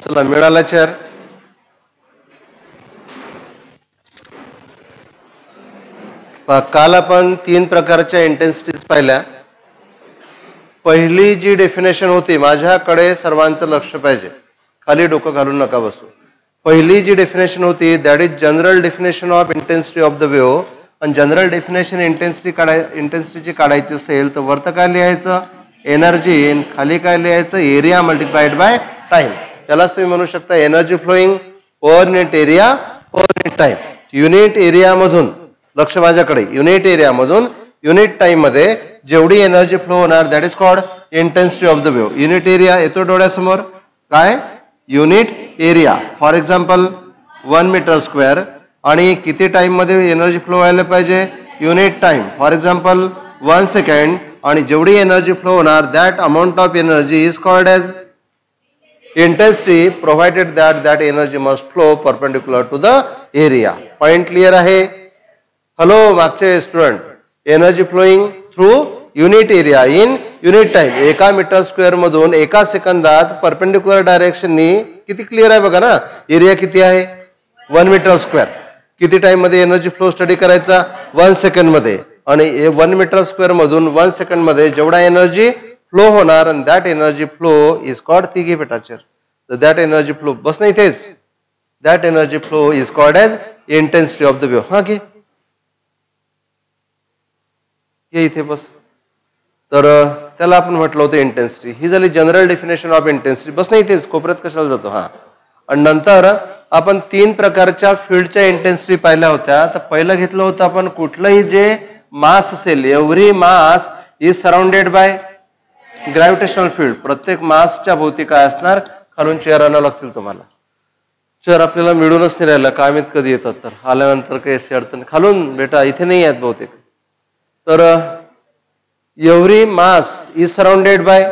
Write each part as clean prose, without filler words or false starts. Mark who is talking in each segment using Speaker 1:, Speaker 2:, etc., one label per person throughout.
Speaker 1: चला मिळाला चार. काल आपण 3 प्रकारच्या इंटेन्सिटीज पाहिल्या. पहिली जी डेफिनेशन होती, माझ्याकडे सर्वांचं लक्ष पाहिजे, खाली डोकं घालून नका बसू. पहिली जी डेफिनेशन होती that is general definition of intensity of the wave. आणि जनरल डेफिनेशन इंटेन्सिटीची काढायची असेल तर वरतं काय लिहायचं, एनर्जी, खाली काय लिहायचं, एरिया मल्टिप्लाइड बाय टाइम. त्यालाच तुम्ही म्हणू शकता energy flowing per unit area per unit time. Unit area मधून, लक्ष माझ्याकडे, युनिट एरिया मधून युनिट टाइम मध्ये जेवढी एनर्जी फ्लो होणार that is called intensity of the wave. Unit area येतो डोळ्यासमोर, काय, unit area. For example 1 metre square, आणि किती टाइम मध्ये एनर्जी फ्लो व्हायला पाहिजे, unit time. For example 1 second, आणि जेवढी एनर्जी फ्लो होणार that amount of energy is called as intensity provided that energy must flow perpendicular to the area. Point clear आहे? Hello मागचे student, energy flowing through unit area in unit time. 1 metre square मधून 1 सेकंदात perpendicular डायरेक्शननी किती clear आहे बघा ना. Area किती आहे, 1 मीटर स्क्वेअर. किती टाइम मध्ये एनर्जी फ्लो स्टडी करायचा, 1 सेकंड मध्ये. आणि 1 मीटर स्क्वेअर मधून 1 सेकंड मध्ये जेवढा एनर्जी फ्लो होणार, आणि that energy flow is called, ती घे बेटाचर, तर दॅट एनर्जी फ्लो, बस नाही इथेच, that energy flow is called as intensity of the wave. हा घे, इथे बस. तर त्याला आपण म्हटलं होतं इंटेन्सिटी. ही झाली जनरल डेफिनेशन ऑफ इंटेन्सिटी. बस नाही इथेच, कोपऱ्यात कशाला जातो. हा, आणि नंतर आपण 3 प्रकारच्या फील्डच्या इंटेन्सिटी पाहिल्या होत्या. तर पहिलं घेतलं होतं आपण, कुठलंही जे मास असेल, every mass is surrounded bye gravitational field. प्रत्येक मासच्या भोवती काय असणार, खालून चेअर आणावं लागतील तुम्हाला. चेअर आपल्याला मिळूनच नाही राहिलं, काय माहित कधी येतात, तर आल्यानंतर काही अडचण. खालून बेटा इथे नाही आहेत बहुतेक. तर every mass is surrounded bye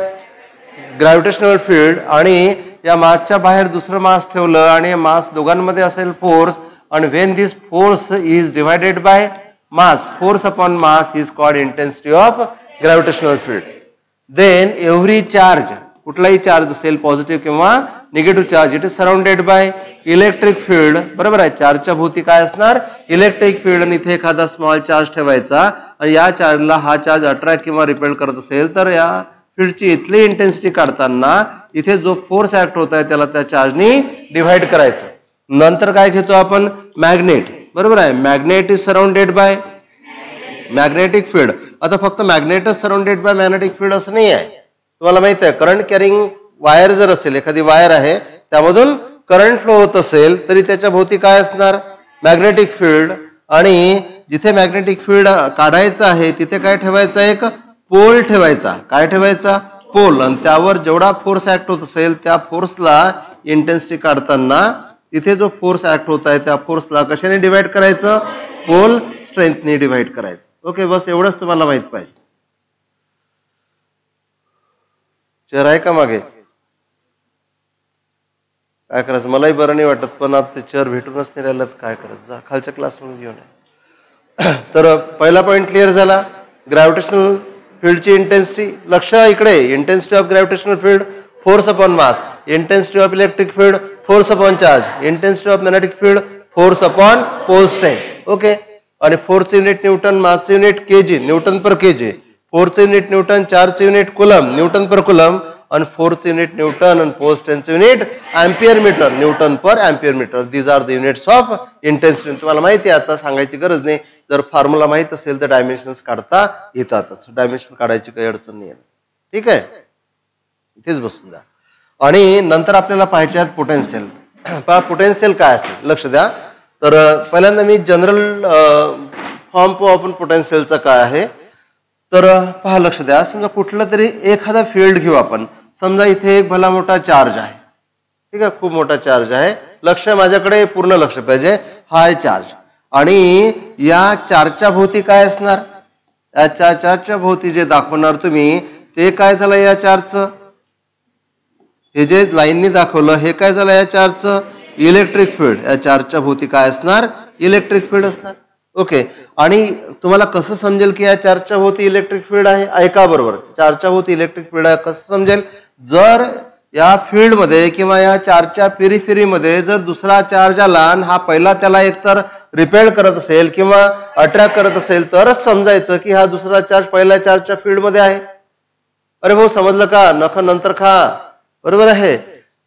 Speaker 1: gravitational field, आणि या मासच्या बाहेर दुसरं मास ठेवलं, आणि मास दोघांमध्ये असेल फोर्स, आणि when this force is divided by mass, force upon mass is called intensity of gravitational field. Then every charge, कुठलाही चार्ज असेल, पॉझिटिव्ह किंवा negative charge, it is surrounded by electric field. बरोबर आहे, चार्जच्या भोवती काय असणार, इलेक्ट्रिक फील्ड. आणि इथे एखादा स्मॉल चार्ज ठेवायचा, आणि या चार्जला हा चार्ज अट्रॅक्ट किंवा रिपेल करत असेल, तर या फील्डची इथली इंटेन्सिटी काढताना इथे जो फोर्स ऍक्ट होत आहे त्याला त्या चार्जनी डिव्हाइड करायचं. नंतर काय घेतो आपण, मॅग्नेट. बरोबर आहे, magnet is surrounded bye magnetic field. आता फक्त मॅग्नेटच सराउंडेड बाय मॅग्नेटिक फील्ड असं नाही आहे. तुम्हाला माहित आहे, करंट कॅरिंग वायर जर असेल, एखादी वायर आहे त्यामधून करंट फ्लो होत असेल, तरी त्याच्या भोवती काय असणार, मॅग्नेटिक फील्ड. आणि जिथे मॅग्नेटिक फील्ड काढायचं आहे तिथे काय ठेवायचं, एक पोल ठेवायचा. काय ठेवायचा, पोल. आणि त्यावर जेवढा फोर्स ऍक्ट होत असेल त्या फोर्सला इंटेन्सिटी काढताना तिथे जो फोर्स ऍक्ट होत आहे त्या फोर्सला कशाने डिवाइड करायचं, पोल स्ट्रेंथने डिवाइड करायचं. ओके, बस एवढंच तुम्हाला माहित पाहिजे. चेअर आहे का मागे, काय करायचं, मलाही बरं नाही वाटत, पण आता ते चेअर भेटूनच नाही राहिलं, काय करायचं, जा खालच्या क्लासमध्ये घेऊन आहे. तर पहिला पॉईंट क्लिअर झाला, ग्रॅव्हिटेशनल फील्डची इंटेन्सिटी. लक्ष इकडे, intensity of gravitational field force upon mass, intensity of electric field force upon charge, intensity of magnetic field force upon pole strength. Okay, आणि फोर्सचे युनिट न्यूटन, मासचे unit KG, newton per KG. फोर्सचे unit newton, चार्जचे unit coulomb, newton per coulomb. आणि फोर्सचे unit newton, आणि pole स्ट्रेंथचे unit ampere metre, newton per ampere metre. These are the units of intensity. तुम्हाला माहिती आहे, आता सांगायची गरज नाही. जर फॉर्म्युला माहित असेल तर डायमेन्शन्स काढता येतातच, डायमेन्शन काढायची काही अडचण नाही. ठीक आहे, इथेच बसून द्या. आणि नंतर आपल्याला पाहायचे आहेत पोटेन्शियल. पहा पोटेन्शियल काय असेल, लक्ष द्या. तर पहिल्यांदा मी जनरल फॉर्म पाहू आपण पोटेन्शियलचा काय आहे. तर पहा, लक्ष द्या. समजा कुठलं तरी एखादा फील्ड घेऊ आपण. समजा इथे एक भला मोठा चार्ज आहे, ठीक आहे, खूप मोठा चार्ज आहे. लक्ष माझ्याकडे पूर्ण लक्ष पाहिजे. हा आहे चार्ज, आणि या चार्जच्या भोवती काय असणार, या चार्जच्या भोवती जे दाखवणार तुम्ही ते काय झालं, या चार्जचं हे जे लाईननी दाखवलं हे काय झालं, या चार्जचं इलेक्ट्रिक फील्ड. या चार्जच्या भोवती काय असणार, इलेक्ट्रिक फील्ड असणार. ओके, आणि तुम्हाला कसं समजेल की या चार्जच्या भोवती इलेक्ट्रिक फील्ड आहे, ऐका बरोबर. चार्जच्या भोवती इलेक्ट्रिक फील्ड आहे कसं समजेल, जर या फील्डमध्ये किंवा या चार्जच्या पेरिफेरीमध्ये जर दुसरा चार्ज आला आणि हा पहिला त्याला एकतर रिपेल करत असेल किंवा अट्रॅक्ट करत असेल तरच समजायचं की हा दुसरा चार्ज पहिल्या चार्जच्या फील्डमध्ये आहे. अरे भाऊ समजलं का? नख नंतर खा. बरोबर आहे.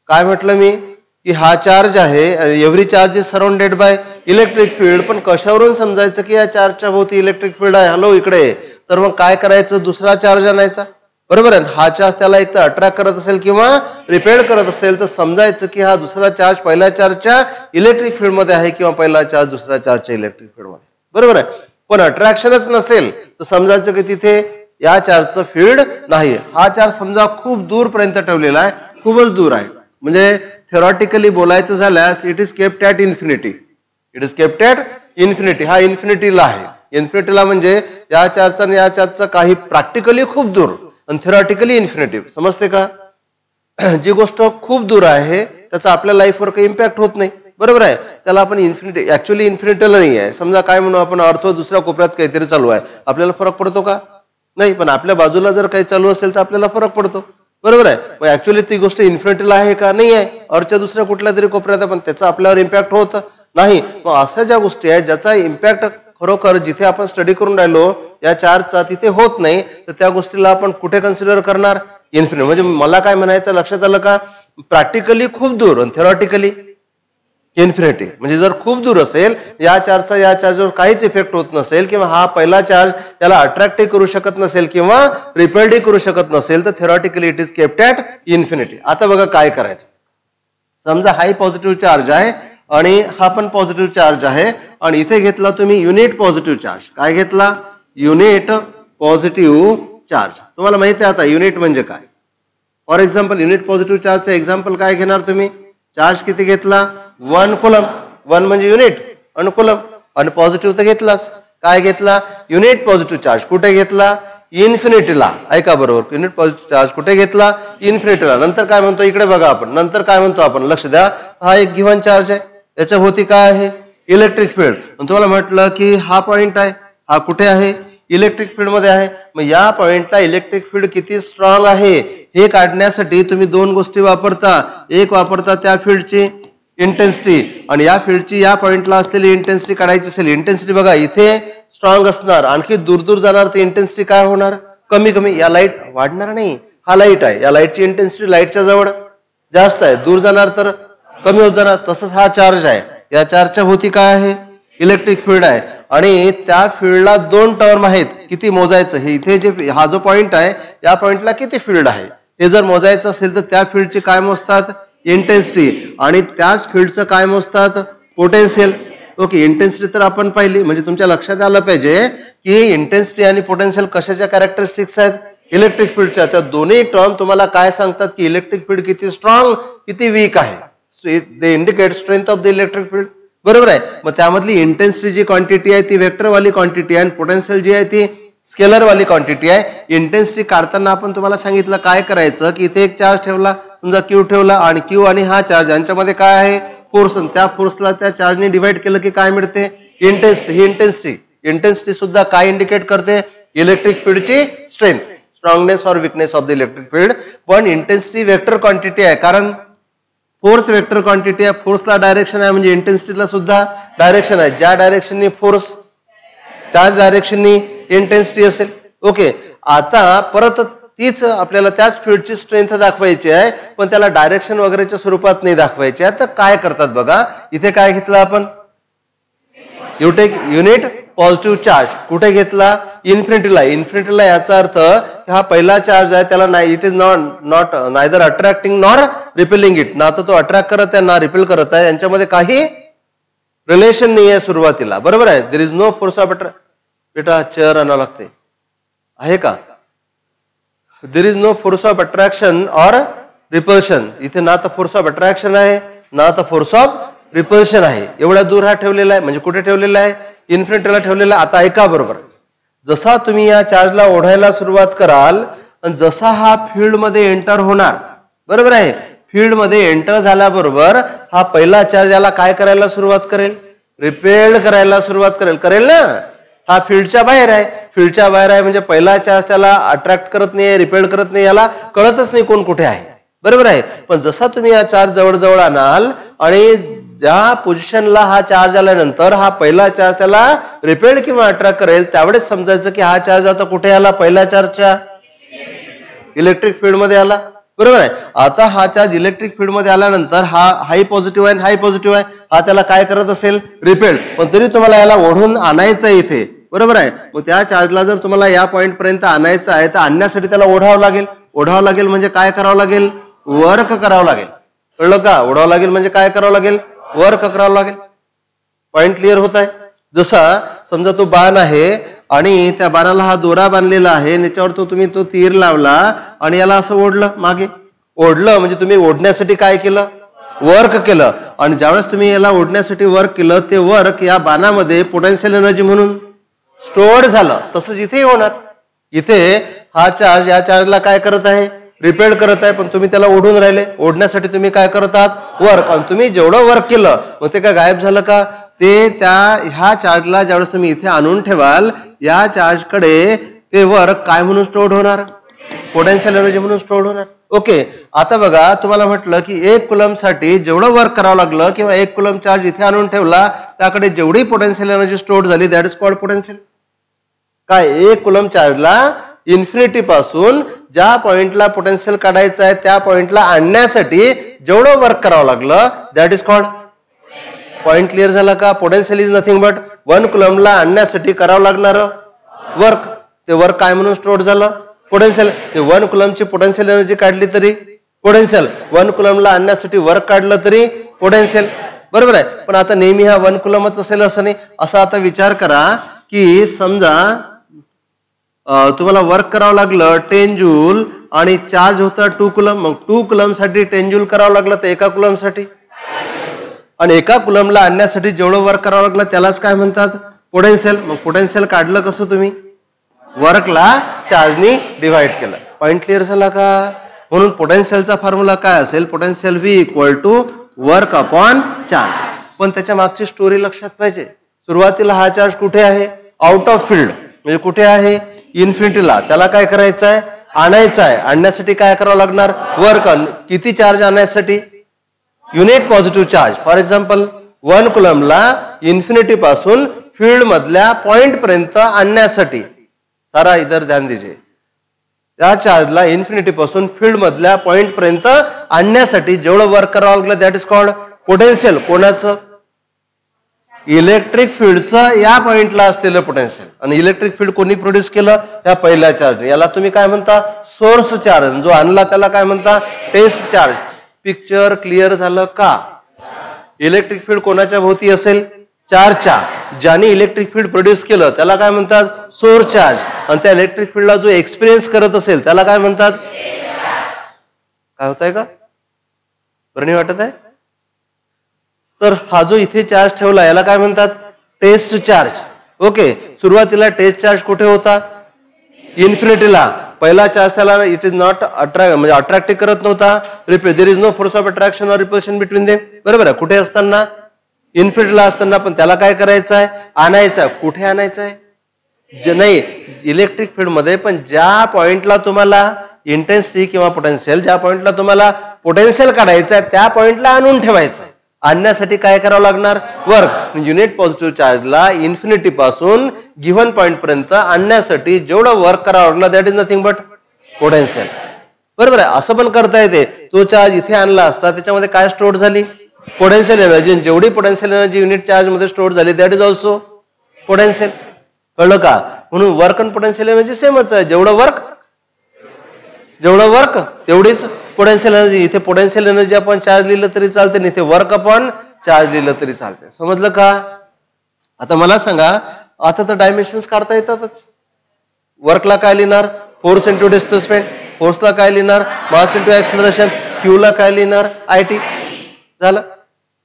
Speaker 1: काय म्हटलं मी की हा चार्ज आहे, every charge is surrounded by electric field. पण कशावरून समजायचं की या चार्जच्या भोवती इलेक्ट्रिक फील्ड आहे? हॅलो इकडे. तर मग काय करायचं? दुसरा चार्ज आणायचा. बरोबर आहे. हा चार्ज त्याला एक तर अट्रॅक्ट करत असेल किंवा रिपेल करत असेल तर समजायचं की हा दुसरा चार्ज पहिल्या चार्जच्या इलेक्ट्रिक फील्डमध्ये आहे किंवा पहिला चार्ज दुसऱ्या चार्जच्या इलेक्ट्रिक फील्डमध्ये. बरोबर आहे. पण अट्रॅक्शनच नसेल तर समजायचं की तिथे या चार्जचं फील्ड नाही. हा चार्ज समजा खूप दूरपर्यंत ठेवलेला आहे, खूपच दूर आहे. म्हणजे थेरॉटिकली बोलायचं झाल्यास it is kept at infinity. It is kept at infinity. हा इन्फिनिटीला आहे. इन्फिनिटीला म्हणजे या चार्जचा आणि या चार्जचा काही प्रॅक्टिकली खूप दूर आणि थेरॉटिकली इन्फिनिटी. समजते का? जी गोष्ट खूप दूर आहे त्याचा आपल्या लाईफवर काही इम्पॅक्ट होत नाही. बरोबर आहे. त्याला आपण इन्फिनिटी, ऍक्च्युअली इन्फिनिटीला नाही आहे. समजा काय म्हणू आपण, अर्थ दुसऱ्या कोपऱ्यात काहीतरी चालू आहे, आपल्याला फरक पडतो का? नाही. पण आपल्या बाजूला जर काही चालू असेल तर आपल्याला फरक पडतो. बरोबर आहे. मग ऍक्च्युअली ती गोष्ट इन्फिनिटीला आहे का? नाही आहे. अर्थच्या दुसऱ्या कुठल्या तरी कोपऱ्यात आहे पण त्याचा आपल्यावर इम्पॅक्ट होत नाही. मग अशा ज्या गोष्टी आहेत ज्याचा इम्पॅक्ट खरोखर जिथे आपण स्टडी करून राहिलो या चार्जचा तिथे होत नाही तर त्या गोष्टीला आपण कुठे कन्सिडर करणार? इन्फिनिटी. म्हणजे मला काय म्हणायचं लक्षात आलं का? प्रॅक्टिकली खूप दूर आणि थेरॉटिकली इन्फिनिटी. म्हणजे जर खूप दूर असेल या चार्जचा या चार्जवर काहीच इफेक्ट होत नसेल किंवा हा पहिला चार्ज त्याला अट्रॅक्टही करू शकत नसेल किंवा रिपेल्डही करू शकत नसेल तर theoretically it is kept at infinity. आता बघा काय करायचं. समजा हाही पॉझिटिव्ह चार्ज आहे आणि हा पण पॉझिटिव्ह चार्ज आहे आणि इथे घेतला तुम्ही युनिट पॉझिटिव्ह चार्ज. काय घेतला? Unit positive charge. तुम्हाला माहिती आहे आता युनिट म्हणजे काय. फॉर एक्झाम्पल युनिट पॉझिटिव्ह चार्जचं एक्झाम्पल काय घेणार तुम्ही? चार्ज किती घेतला? 1 कुलम. 1 म्हणजे युनिट आणि कुलम आणि पॉझिटिव्ह तर घेतलाच. काय घेतला? Unit positive charge. कुठे घेतला? इन्फिनिटीला. ऐका बरोबर. युनिट पॉझिटिव्ह चार्ज कुठे घेतला? इन्फिनिटीला. नंतर काय म्हणतो? इकडे बघा आपण. नंतर काय म्हणतो आपण? लक्ष द्या. हा एक गिव्हन चार्ज आहे, त्याच्या भोवती काय आहे? Electric field. तुम्हाला म्हटलं की हा पॉइंट आहे, हा कुठे आहे? इलेक्ट्रिक फील्ड मध्ये आहे. मग या पॉइंटला इलेक्ट्रिक फील्ड किती स्ट्रॉंग आहे हे काढण्यासाठी तुम्ही दोन गोष्टी वापरता. एक वापरता त्या फील्डची इंटेन्सिटी आणि या फील्डची या पॉइंटला असलेली इंटेन्सिटी काढायची असेल. इंटेन्सिटी बघा इथे स्ट्रॉंग असणार, आणखी दूर दूर जाणार तर इंटेन्सिटी काय होणार? कमी कमी. या लाईट वाढणार नाही. हा लाईट आहे, या लाईटची इंटेन्सिटी लाईटच्या जवळ जास्त आहे, दूर जाणार तर कमी होत जाणार. तसंच हा चार्ज आहे, या चार्जच्या भोवती काय आहे? इलेक्ट्रिक फील्ड आहे आणि त्या फील्डला दोन टर्म आहेत. किती मोजायचं? हे इथे जे हा जो पॉइंट आहे या पॉइंटला किती फील्ड आहे हे जर मोजायचं असेल तर त्या फील्डची काय मोजतात? इंटेन्सिटी. आणि त्याच फील्डचं काय मोजतात? पोटेन्शियल. ओके. इंटेन्सिटी तर आपण पाहिली. म्हणजे तुमच्या लक्षात आलं पाहिजे की इंटेन्सिटी आणि पोटेन्शियल कशाच्या कॅरेक्टरिस्टिक्स आहेत? इलेक्ट्रिक फील्डच्या. त्या दोन्ही टर्म तुम्हाला काय सांगतात की इलेक्ट्रिक फील्ड किती स्ट्रॉंग किती वीक आहे. They indicate strength of the electric field. बरोबर आहे. मग त्यामधली इंटेन्सिटी जी क्वांटिटी आहे ती वेक्टरवाली क्वांटिटी आहे आणि पोटेन्शियल जी आहे ती स्केलरवाली क्वांटिटी आहे. इंटेन्सिटी काढताना आपण तुम्हाला सांगितलं काय करायचं की इथे एक चार्ज ठेवला, समजा क्यू ठेवला आणि क्यू आणि हा चार्ज यांच्यामध्ये काय आहे? फोर्स. त्या फोर्सला त्या चार्जने डिवाइड केलं की काय मिळते? इंटेन्सिटी. ही इंटेन्सिटी सुद्धा काय इंडिकेट करते? इलेक्ट्रिक फील्डची स्ट्रेंथ, स्ट्रॉंगनेस और weakness of the electric field. पण इंटेन्सिटी वेक्टर क्वांटिटी आहे कारण फोर्स वेक्टर क्वांटिटी आहे. फोर्सला डायरेक्शन आहे म्हणजे इंटेन्सिटीला सुद्धा डायरेक्शन आहे. ज्या डायरेक्शननी फोर्स त्याच डायरेक्शननी इंटेन्सिटी असेल. ओके. आता परत तीच आपल्याला त्याच फील्डची स्ट्रेंथ दाखवायची आहे पण त्याला डायरेक्शन वगैरेच्या स्वरूपात नाही दाखवायची आहे. तर काय करतात बघा. इथे काय घेतलं आपण? Unit positive charge. कुठे घेतला? इन्फिनिटीला. इन्फिनिटीला याचा अर्थ हा पहिला चार्ज आहे त्याला it is not neither attracting nor repelling it. ना तर तो अट्रॅक्ट करत आहे ना रिपेल करत आहे. यांच्यामध्ये काही रिलेशन नाही आहे सुरुवातीला. बरोबर आहे. There is no force of attract. बेटा चेअर आणावं लागते आहे का? There is no force of attraction or repulsion. इथे ना तर फोर्स ऑफ अट्रॅक्शन आहे ना तर फोर्स ऑफ रिपल्शन आहे. एवढ्या दूर हा ठेवलेला आहे. म्हणजे कुठे ठेवलेला आहे? इन्फिनिटीला ठेवलेला. आता ऐका बरोबर. जसा तुम्ही या चार्जला ओढायला सुरुवात कराल आणि जसा हा फील्ड मध्ये एंटर होणार, बरोबर आहे, फील्ड मध्ये एंटर झाल्याबरोबर हा पहिला चार्ज याला काय करायला सुरुवात करेल? रिपेल करायला सुरुवात करेल ना. हा फील्डच्या बाहेर आहे. फील्डच्या बाहेर आहे म्हणजे पहिला चार्ज त्याला अट्रॅक्ट करत नाही, रिपेल करत नाही, याला कळतच नाही कोण कुठे आहे. बरोबर आहे. पण जसा तुम्ही हा चार्ज जवळ आणाल आणि ज्या पोझिशनला हा चार्ज आल्यानंतर हा पहिला चार्ज त्याला रिपेल किंवा अट्रॅक्ट करेल, त्यावेळेस समजायचं की हा चार्ज आता कुठे आला, पहिल्या चार्जच्या इलेक्ट्रिक फील्ड मध्ये आला. बरोबर आहे. आता हा चार्ज इलेक्ट्रिक फील्ड मध्ये आल्यानंतर हा हाई पॉझिटिव्ह आहे, हाई पॉझिटिव्ह आहे, हा त्याला काय करत असेल, रिपेल्ड. पण तरी तुम्हाला याला ओढून आणायचं आहे इथे. बरोबर आहे. मग त्या चार्जला जर तुम्हाला या पॉईंट पर्यंत आणायचं आहे तर आणण्यासाठी त्याला ओढावं लागेल. ओढावं लागेल म्हणजे काय करावं लागेल, वर्क करावं लागेल. कळलं का? ओढावं लागेल म्हणजे काय करावं लागेल, वर्क करावं लागेल. पॉइंट क्लिअर होत आहे. जसा समजा तो बाण आहे आणि त्या बाणाला हा दोरा बांधलेला आहे, त्याच्यावर तुम्ही तो तीर लावला आणि याला असं ओढलं, मागे ओढलं म्हणजे तुम्ही ओढण्यासाठी काय केलं, वर्क केलं. आणि ज्यावेळेस तुम्ही याला ओढण्यासाठी वर्क केलं, ते वर्क या बाणामध्ये पोटेन्शियल एनर्जी म्हणून स्टोअर झालं. तसंच इथे होणार. इथे हा चार्ज या चार्जला काय करत आहे, रिपेल करत आहे, पण तुम्ही त्याला ओढून राहिले. ओढण्यासाठी तुम्ही काय करत आहात, वर्क. आणि तुम्ही जेवढं वर्क केलं मग ते काय गायब झालं का, ते ह्या चार्जला ज्यावेळेस तुम्ही इथे आणून ठेवाल, या चार्जकडे ते वर्क काय म्हणून स्टोअर होणार, पोटेन्शियल एनर्जी म्हणून स्टोअर होणार. ओके. आता बघा, तुम्हाला म्हटलं की 1 कुलम साठी जेवढं वर्क करावं लागलं किंवा 1 कुलम चार्ज इथे आणून ठेवला, त्याकडे जेवढी पोटेन्शियल एनर्जी स्टोअर झाली, दॅट इज कॉल्ड पोटेन्शियल. काय, 1 कुलम चार्जला इन्फिनिटी पासून ज्या पॉइंटला पोटेन्शियल काढायचं आहे त्या पॉइंटला आणण्यासाठी जेवढं वर्क करावं लागलं, that is called point. Clear झाला का? पोटेन्शियल इज नथिंग बट 1 कुलमला आणण्यासाठी करावं लागणार वर्क. ते वर्क काय म्हणून स्टोअर झालं, पोटेन्शियल. ते 1 कुलमची पोटेन्शियल एनर्जी काढली तरी पोटेन्शियल, 1 कुलमला आणण्यासाठी वर्क काढलं तरी पोटेन्शियल. बरोबर आहे. पण आता नेहमी हा 1 कुलमच असेल असं नाही. असा आता विचार करा की समजा तुम्हाला वर्क करावं लागलं 10 जूल आणि चार्ज होता 2 कुलम. मग 2 कुलम साठी 10 जूल करावं लागलं तर 1 कुलम साठी, आणि 1 कुलमला आणण्यासाठी जेवढं वर्क करावं लागलं त्यालाच काय म्हणतात, पोटेन्शियल. मग पोटेन्शियल काढलं कसं तुम्ही, वर्कला चार्जनी डिव्हाइड केलं. पॉइंट क्लिअर झाला का? म्हणून पोटेन्शियलचा फॉर्म्युला काय असेल, potential V = work upon charge. पण त्याच्या मागची स्टोरी लक्षात पाहिजे. सुरुवातीला हा चार्ज कुठे आहे, आउट ऑफ फील्ड, म्हणजे कुठे आहे, इन्फिनिटीला. त्याला काय करायचं आहे, आणायचं आहे. आणण्यासाठी काय करावं लागणार, वर्क. किती चार्ज आणण्यासाठी, unit positive charge. For example 1 कुलमला इन्फिनिटी पासून फील्ड मधल्या पॉइंट पर्यंत आणण्यासाठी, सारा इधर ध्यान दीजिए, या चार्जला इन्फिनिटी पासून फील्ड मधल्या पॉइंट पर्यंत आणण्यासाठी जेवढं वर्क करावं लागलं, दॅट इज कॉल्ड पोटेन्शियल. कोणाचं, इलेक्ट्रिक फील्डचं या पॉइंटला असलेलं पोटेन्शियल. आणि इलेक्ट्रिक फील्ड कोणी प्रोड्यूस केलं, या पहिल्या चार्ज. याला तुम्ही काय म्हणता, सोर्स चार्ज. जो आणला त्याला काय म्हणता, टेस्ट चार्ज. पिक्चर क्लिअर झालं का? इलेक्ट्रिक फील्ड कोणाच्या भोवती असेल, चार्जच्या. ज्याने इलेक्ट्रिक फील्ड प्रोड्यूस केलं त्याला काय म्हणतात, सोर्स चार्ज. आणि त्या इलेक्ट्रिक फील्डला जो एक्सपिरियन्स करत असेल त्याला काय म्हणतात, काय होत आहे का, बरं नाही वाटत आहे? तर हा जो इथे चार्ज ठेवला याला काय म्हणतात, टेस्ट चार्ज. ओके. सुरुवातीला टेस्ट चार्ज कुठे होता, इन्फिनिटीला. पहिला चार्ज त्याला इट इज नॉट अट्रॅक्ट, म्हणजे अट्रॅक्टिव्ह करत नव्हता. There is no force of attraction or repulsion between them. बरोबर आहे. कुठे असताना, इन्फिनिटीला असताना. पण त्याला काय करायचं आहे, आणायचं. कुठे आणायचं आहे, नाही इलेक्ट्रिक फील्ड मध्ये. पण ज्या पॉइंटला तुम्हाला इंटेन्सिटी किंवा पोटेन्शियल, ज्या पॉइंटला तुम्हाला पोटेन्शियल काढायचं आहे त्या पॉइंटला आणून ठेवायचं. आणण्यासाठी काय करावं लागणार, वर्क. युनिट पॉझिटिव्ह चार्जला इन्फिनिटी पासून गिव्हन पॉइंट पर्यंत आणण्यासाठी जेवढं वर्क करावं लागलं, that is nothing but potential. बरोबर आहे. असं पण करता येते. तो चार्ज इथे आणला असता, त्याच्यामध्ये काय स्टोअर झाली, पोटेन्शियल एनर्जी. जेवढी पोटेन्शियल एनर्जी युनिट चार्ज मध्ये स्टोअर झाली, दॅट इज ऑल्सो पोटेन्शियल. कळलं का? म्हणून वर्क आणि पोटेन्शियल एनर्जी सेमच आहे. जेवढं वर्क तेवढीच पोटेन्शियल एनर्जी. इथे पोटेन्शियल एनर्जी आपण चार्ज लिहिलं तरी चालते, आणि इथे वर्क अपॉन चार्ज लिहिलं तरी चालते. समजलं का? आता मला सांगा, आता तर डायमेन्शन्स काढता येतातच. वर्कला काय लिहिणार, फोर्स इंटू डिस्प्लेसमेंट. फोर्सला काय लिहिणार, मास इंटू ऍक्सिलरेशन. क्यूला काय लिहिणार, IT. झालं,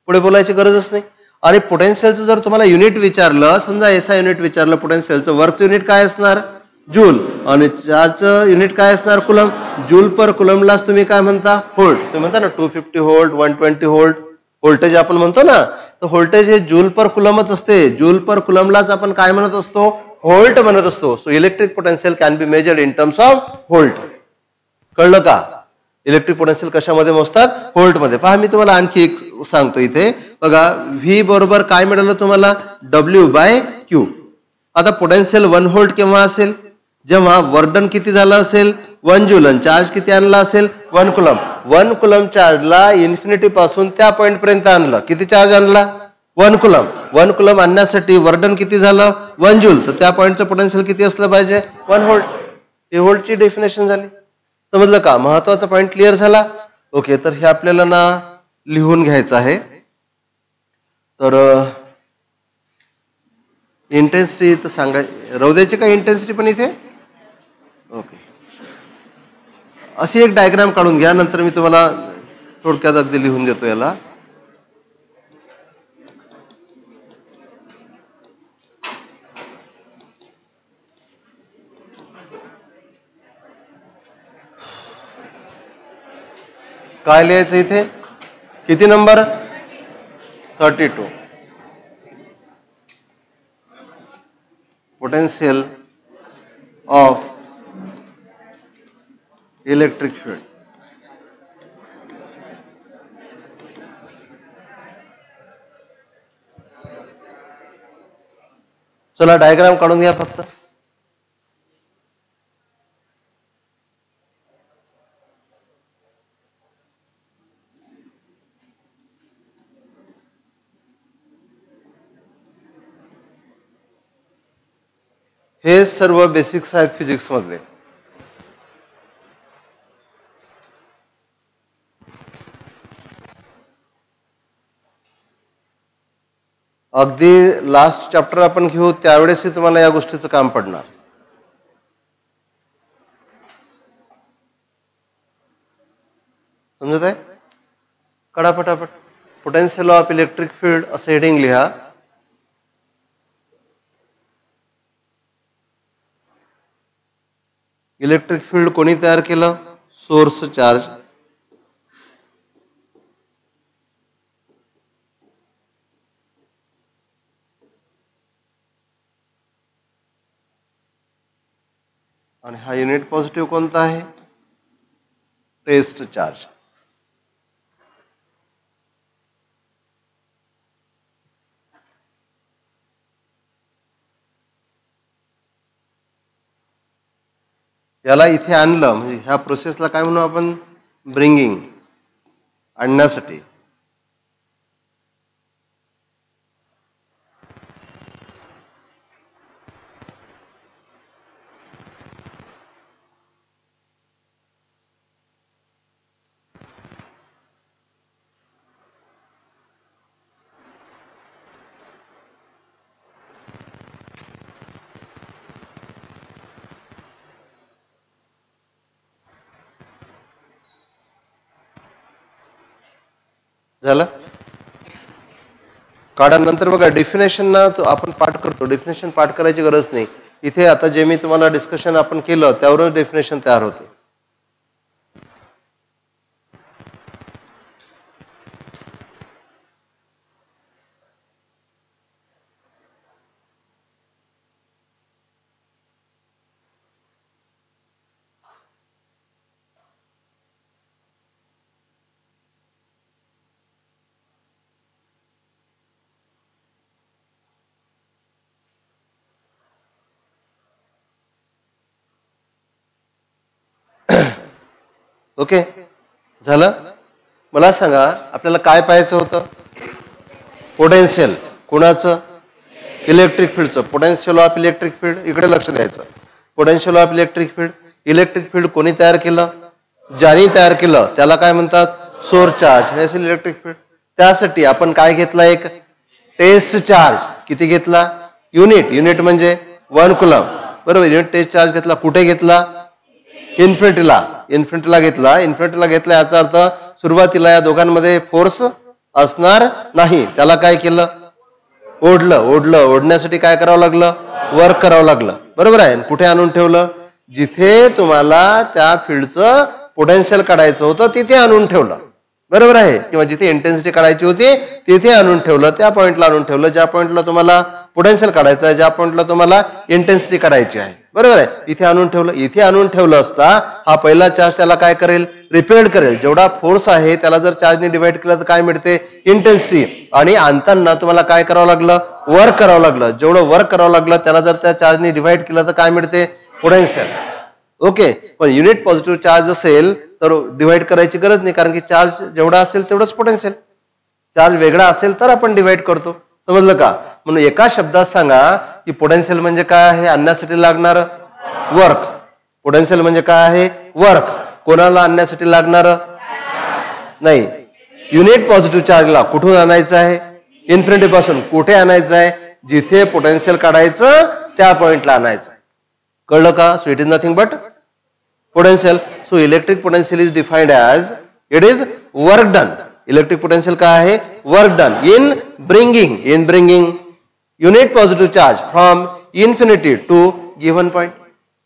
Speaker 1: पुढे बोलायची गरजच नाही. आणि पोटेन्शियलचं जर तुम्हाला युनिट विचारलं, समजा SI युनिट विचारलं पोटेन्शियलचं, वर्कचं युनिट काय असणार, जूल. आणि चार्जचं युनिट काय असणार, कुलम. जूल पर कुलमलाच तुम्ही काय म्हणता, व्होल्ट. तुम्ही म्हणता ना 250 व्होल्ट, 120 व्होल्ट. व्होल्टेज आपण म्हणतो ना, तर व्होल्टेज हे जूल पर कुलमच असते. जूल पर कुलमलाच आपण काय म्हणत असतो, व्होल्ट म्हणत असतो. So electric potential can be measured in terms of volt. कळलं का? इलेक्ट्रिक पोटेन्शियल कशामध्ये मोजतात? व्होल्टमध्ये. पहा मी तुम्हाला आणखी एक सांगतो इथे बघा, व्ही बरोबर काय मिळालं तुम्हाला? W/Q. आता पोटेन्शियल 1 व्होल्ट केव्हा असेल? जेव्हा वर्क डन किती झालं असेल? 1 जूल. चार्ज किती आणला असेल? 1 कुलम. 1 कुलम चार्जला इन्फिनिटी पासून त्या पॉइंट पर्यंत आणलं. किती चार्ज आणला? 1 कुलम. 1 कुलम आणण्यासाठी वर्क डन किती झालं? 1 जूल. तर त्या पॉइंटचं पोटेन्शियल किती असलं पाहिजे? 1 व्होल्ट. हे व्होल्टची डेफिनेशन झाली. समजलं का? महत्वाचा पॉइंट क्लिअर झाला? ओके, तर हे आपल्याला ना लिहून घ्यायचं आहे. तर इंटेन्सिटी तर राहू द्यायची का इंटेन्सिटी पण इथे? ओके, अशी एक डायग्राम काढून घ्या, नंतर मी तुम्हाला थोडक्यात अगदी लिहून देतो याला. काय लिहायचं इथे? किती number? 32. Potential of electric field. चला डायग्राम काढून घ्या फक्त. हे सर्व बेसिक्स आहेत फिजिक्स मधले. अगदी लास्ट चॅप्टर आपण घेऊ त्यावेळेसही तुम्हाला या गोष्टीचं काम पडणार. समजत आहे? काढा फटाफट. पोटेन्शियल ऑफ इलेक्ट्रिक फील्ड असं हेडिंग लिहा. इलेक्ट्रिक फील्ड कोणी तयार केलं? Source charge. आणि हा युनिट पॉझिटिव्ह कोणता आहे? Test charge. याला इथे आणलं म्हणजे ह्या प्रोसेसला काय म्हणू आपण? ब्रिंगिंग, आणण्यासाठी. झालं? काढानंतर बघा डेफिनेशन ना आपण पाठ करतो. डेफिनेशन पाठ करायची गरज नाही. इथे आता जे मी तुम्हाला डिस्कशन आपण केलं त्यावरून डेफिनेशन तयार होते. ओके, झालं? मला सांगा आपल्याला काय पाहायचं होतं? पोटेन्शियल. कोणाचं? इलेक्ट्रिक फील्डचं. Potential of electric field. इकडे लक्ष द्यायचं. Potential of electric field. Electric field कोणी तयार केलं? ज्याने तयार केलं त्याला काय म्हणतात? Source charge. हे असेल इलेक्ट्रिक फील्ड. त्यासाठी आपण काय घेतला? एक टेस्ट चार्ज. किती घेतला? युनिट. युनिट म्हणजे 1 कुलम. बरोबर. युनिट टेस्ट चार्ज घेतला. कुठे घेतला? इन्फिनिटीला. इन्फिनिटीला घेतला. इन्फिनिटीला घेतला याचा अर्थ सुरुवातीला या दोघांमध्ये फोर्स असणार नाही. त्याला काय केलं? ओढलं. ओढण्यासाठी काय करावं लागलं? वर्क करावं लागलं. बरोबर आहे. कुठे आणून ठेवलं? जिथे तुम्हाला त्या फील्डचं पोटेन्शियल काढायचं होतं तिथे आणून ठेवलं. बरोबर आहे. किंवा जिथे इंटेन्सिटी काढायची होती तिथे आणून ठेवलं, त्या पॉईंटला आणून ठेवलं, ज्या पॉईंटला तुम्हाला पोटेन्शियल काढायचं आहे, ज्या पॉईंटला तुम्हाला इंटेन्सिटी काढायची आहे, बरोबर आहे, इथे आणून ठेवलं. इथे आणून ठेवलं असता हा पहिला चार्ज त्याला काय करेल, रिपेल्ड करेल. जेवढा फोर्स आहे त्याला जर चार्जने डिवाइड केलं तर काय मिळते, इंटेन्सिटी. आणि आणताना तुम्हाला काय करावं लागलं, वर्क करावं लागलं. जेवढं वर्क करावं लागलं त्याला जर त्या चार्जने डिवाइड केलं तर काय मिळते, पोटेन्शियल. ओके. पण युनिट पॉझिटिव्ह चार्ज असेल तर डिवाइड करायची गरज नाही, कारण की चार्ज जेवढा असेल तेवढंच पोटेन्शियल. चार्ज वेगळा असेल तर आपण डिवाइड करतो. समजलं का? म्हणून एका शब्दात सांगा की पोटेन्शियल म्हणजे काय आहे, आणण्यासाठी लागणार वर्क. पोटेन्शियल म्हणजे काय आहे, वर्क. कोणाला आणण्यासाठी लागणार नाही, युनिट पॉझिटिव्ह चार्जला कुठून आणायचं आहे, इन्फिनिटी पासून. कुठे आणायचं आहे, जिथे पोटेन्शियल काढायचं त्या पॉइंटला आणायचं. कळलं का? So it is nothing but potential. So electric potential is defined as it is work done. Electric potential काय आहे, work done in bringing unit positive charge from infinity to given point.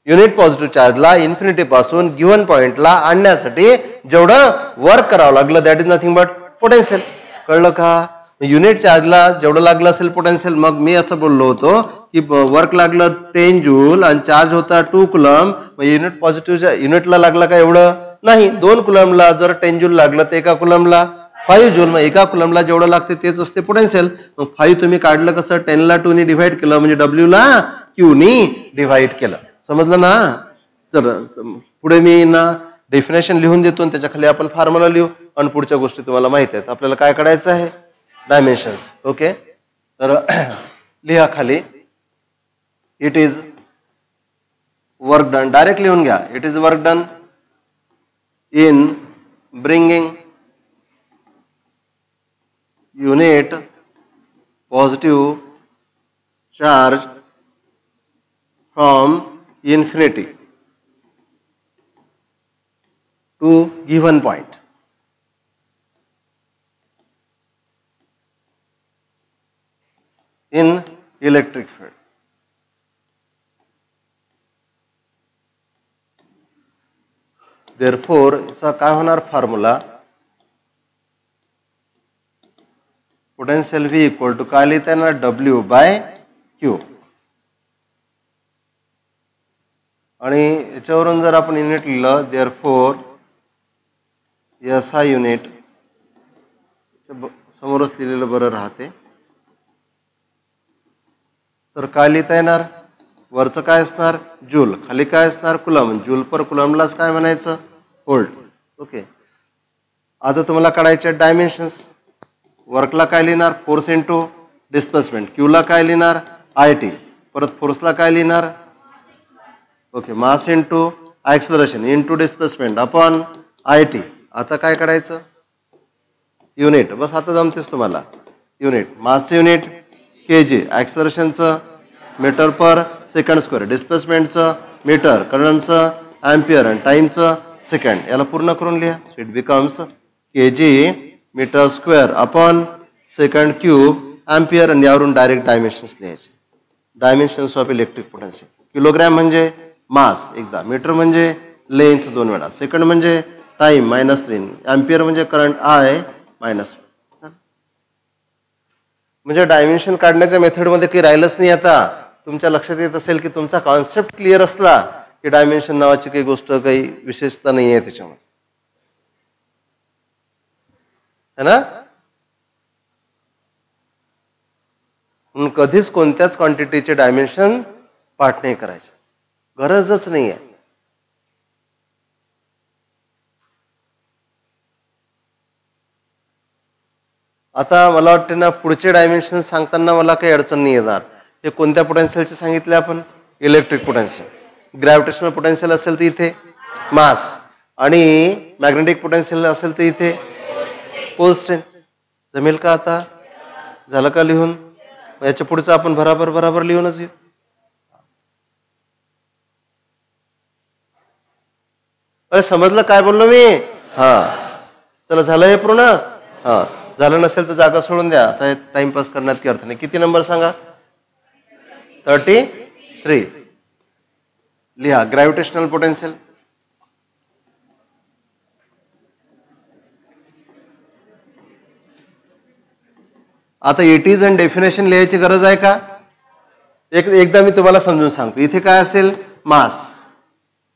Speaker 1: Unit positive चार्जला infinity पासून given पॉइंटला आणण्यासाठी जेवढं work करावं लागलं that is nothing but potential. कळलं का? युनिट चार्जला जेवढं लागलं असेल पोटेन्शियल. मग मी असं बोललो होतो की वर्क लागलं 10 जूल आणि चार्ज होता 2 कुलम. मग युनिट पॉझिटिव्ह युनिटला लागला का एवढं नाही, 2 कुलमला. जर 10 जूल लागलं तर एका कुलमला 5 जूल. मग एका कुलमला जेवढं लागते तेच असते पोटेन्शियल. मग 5 तुम्ही काढलं कसं, 10 ला 2 ने डिव्हाइड केलं म्हणजे W ला Q ने डिव्हाइड केलं. समजलं ना? तर पुढे मी ना डेफिनेशन लिहून देतो आणि त्याच्या खाली आपण फॉर्म्युला लिहू आणि पुढच्या गोष्टी तुम्हाला माहित आहेत. आपल्याला काय काढायचं आहे, डायमेन्शन्स. ओके. तर लिहा खाली, it is work done. Direct लिहून घ्या. It is work done in bringing unit positive charge from infinity to given point. In electric field. Therefore, इसका काय होणार formula, potential V equal to काय लिहिता येणार, W बाय Q. आणि याच्यावरून जर आपण युनिट लिहिलं, देअरफोर SI युनिट समोरच लिहिलेलं बरं राहते. तर काय लिहिता येणार, वरचं काय असणार जूल, खाली काय असणार कुलम. जूल पर कुलमलाच काय म्हणायचं, व्होल्ट. ओके. आता तुम्हाला काढायचे डायमेन्शन्स. वर्कला काय लिहिणार, फोर्स इंटू डिस्प्लेसमेंट. क्यूला काय लिहिणार, IT. परत फोर्सला काय लिहिणार, okay, mass into acceleration into displacement upon IT. आता काय काढायचं, युनिट. बस आता जमतेच तुम्हाला. युनिट, मासचं युनिट kg, ऍक्सलरेशनचं मीटर पर सेकंड स्क्वेअर, डिस्प्लेसमेंटचं मीटर, करंटचं अँपियर आणि टाइमचं सेकंड. याला पूर्ण करून लिहा. So it becomes kg metre square upon second cube ampere. आणि यावरून डायरेक्ट डायमेन्शन्स लिहायचे. Dimensions of electric potential. Kilogram म्हणजे मास एकदा, मीटर म्हणजे लेंथ 2 वेळा, सेकंड म्हणजे टाइम -3, अँपियर म्हणजे करंट I मायनस. म्हणजे डायमेन्शन काढण्याच्या मेथडमध्ये काही राहिलंच नाही. आता तुमच्या लक्षात येत असेल की तुमचा कॉन्सेप्ट क्लिअर असला की डायमेन्शन नावाची काही गोष्ट काही विशेषता नाही आहे त्याच्यामध्ये, है ना? म्हणून कधीच कोणत्याच क्वांटिटीचे डायमेन्शन पाठ नाही करायचे, गरजच नाही आहे. आता मला वाटतं ना पुढचे डायमेन्शन सांगताना मला काही अडचण नाही येणार. हे कोणत्या पोटेन्शियलचे सांगितले आपण, इलेक्ट्रिक पोटेन्शियल. ग्रॅव्हिटेशनल पोटेन्शियल असेल तर इथे मास, आणि मॅग्नेटिक पोटेन्शियल असेल तर इथे पोल स्ट्रेंथ. जमेल का? आता झालं का लिहून? याच्या पुढचं आपण बराबर लिहूनच येऊ. अरे समजलं काय बोललो मी? हा, चला झालं हे पूर्ण. हा, झालं नसेल तर जागा सोडून द्या. आता टाइमपास करण्यात काही अर्थ नाही. किती नंबर सांगा? 33. लिहा ग्रॅव्हिटेशनल पोटेन्शियल. आता इट इज अँड डेफिनेशन लिहायची गरज आहे का? एकदा मी तुम्हाला समजून सांगतो. इथे काय असेल? मास.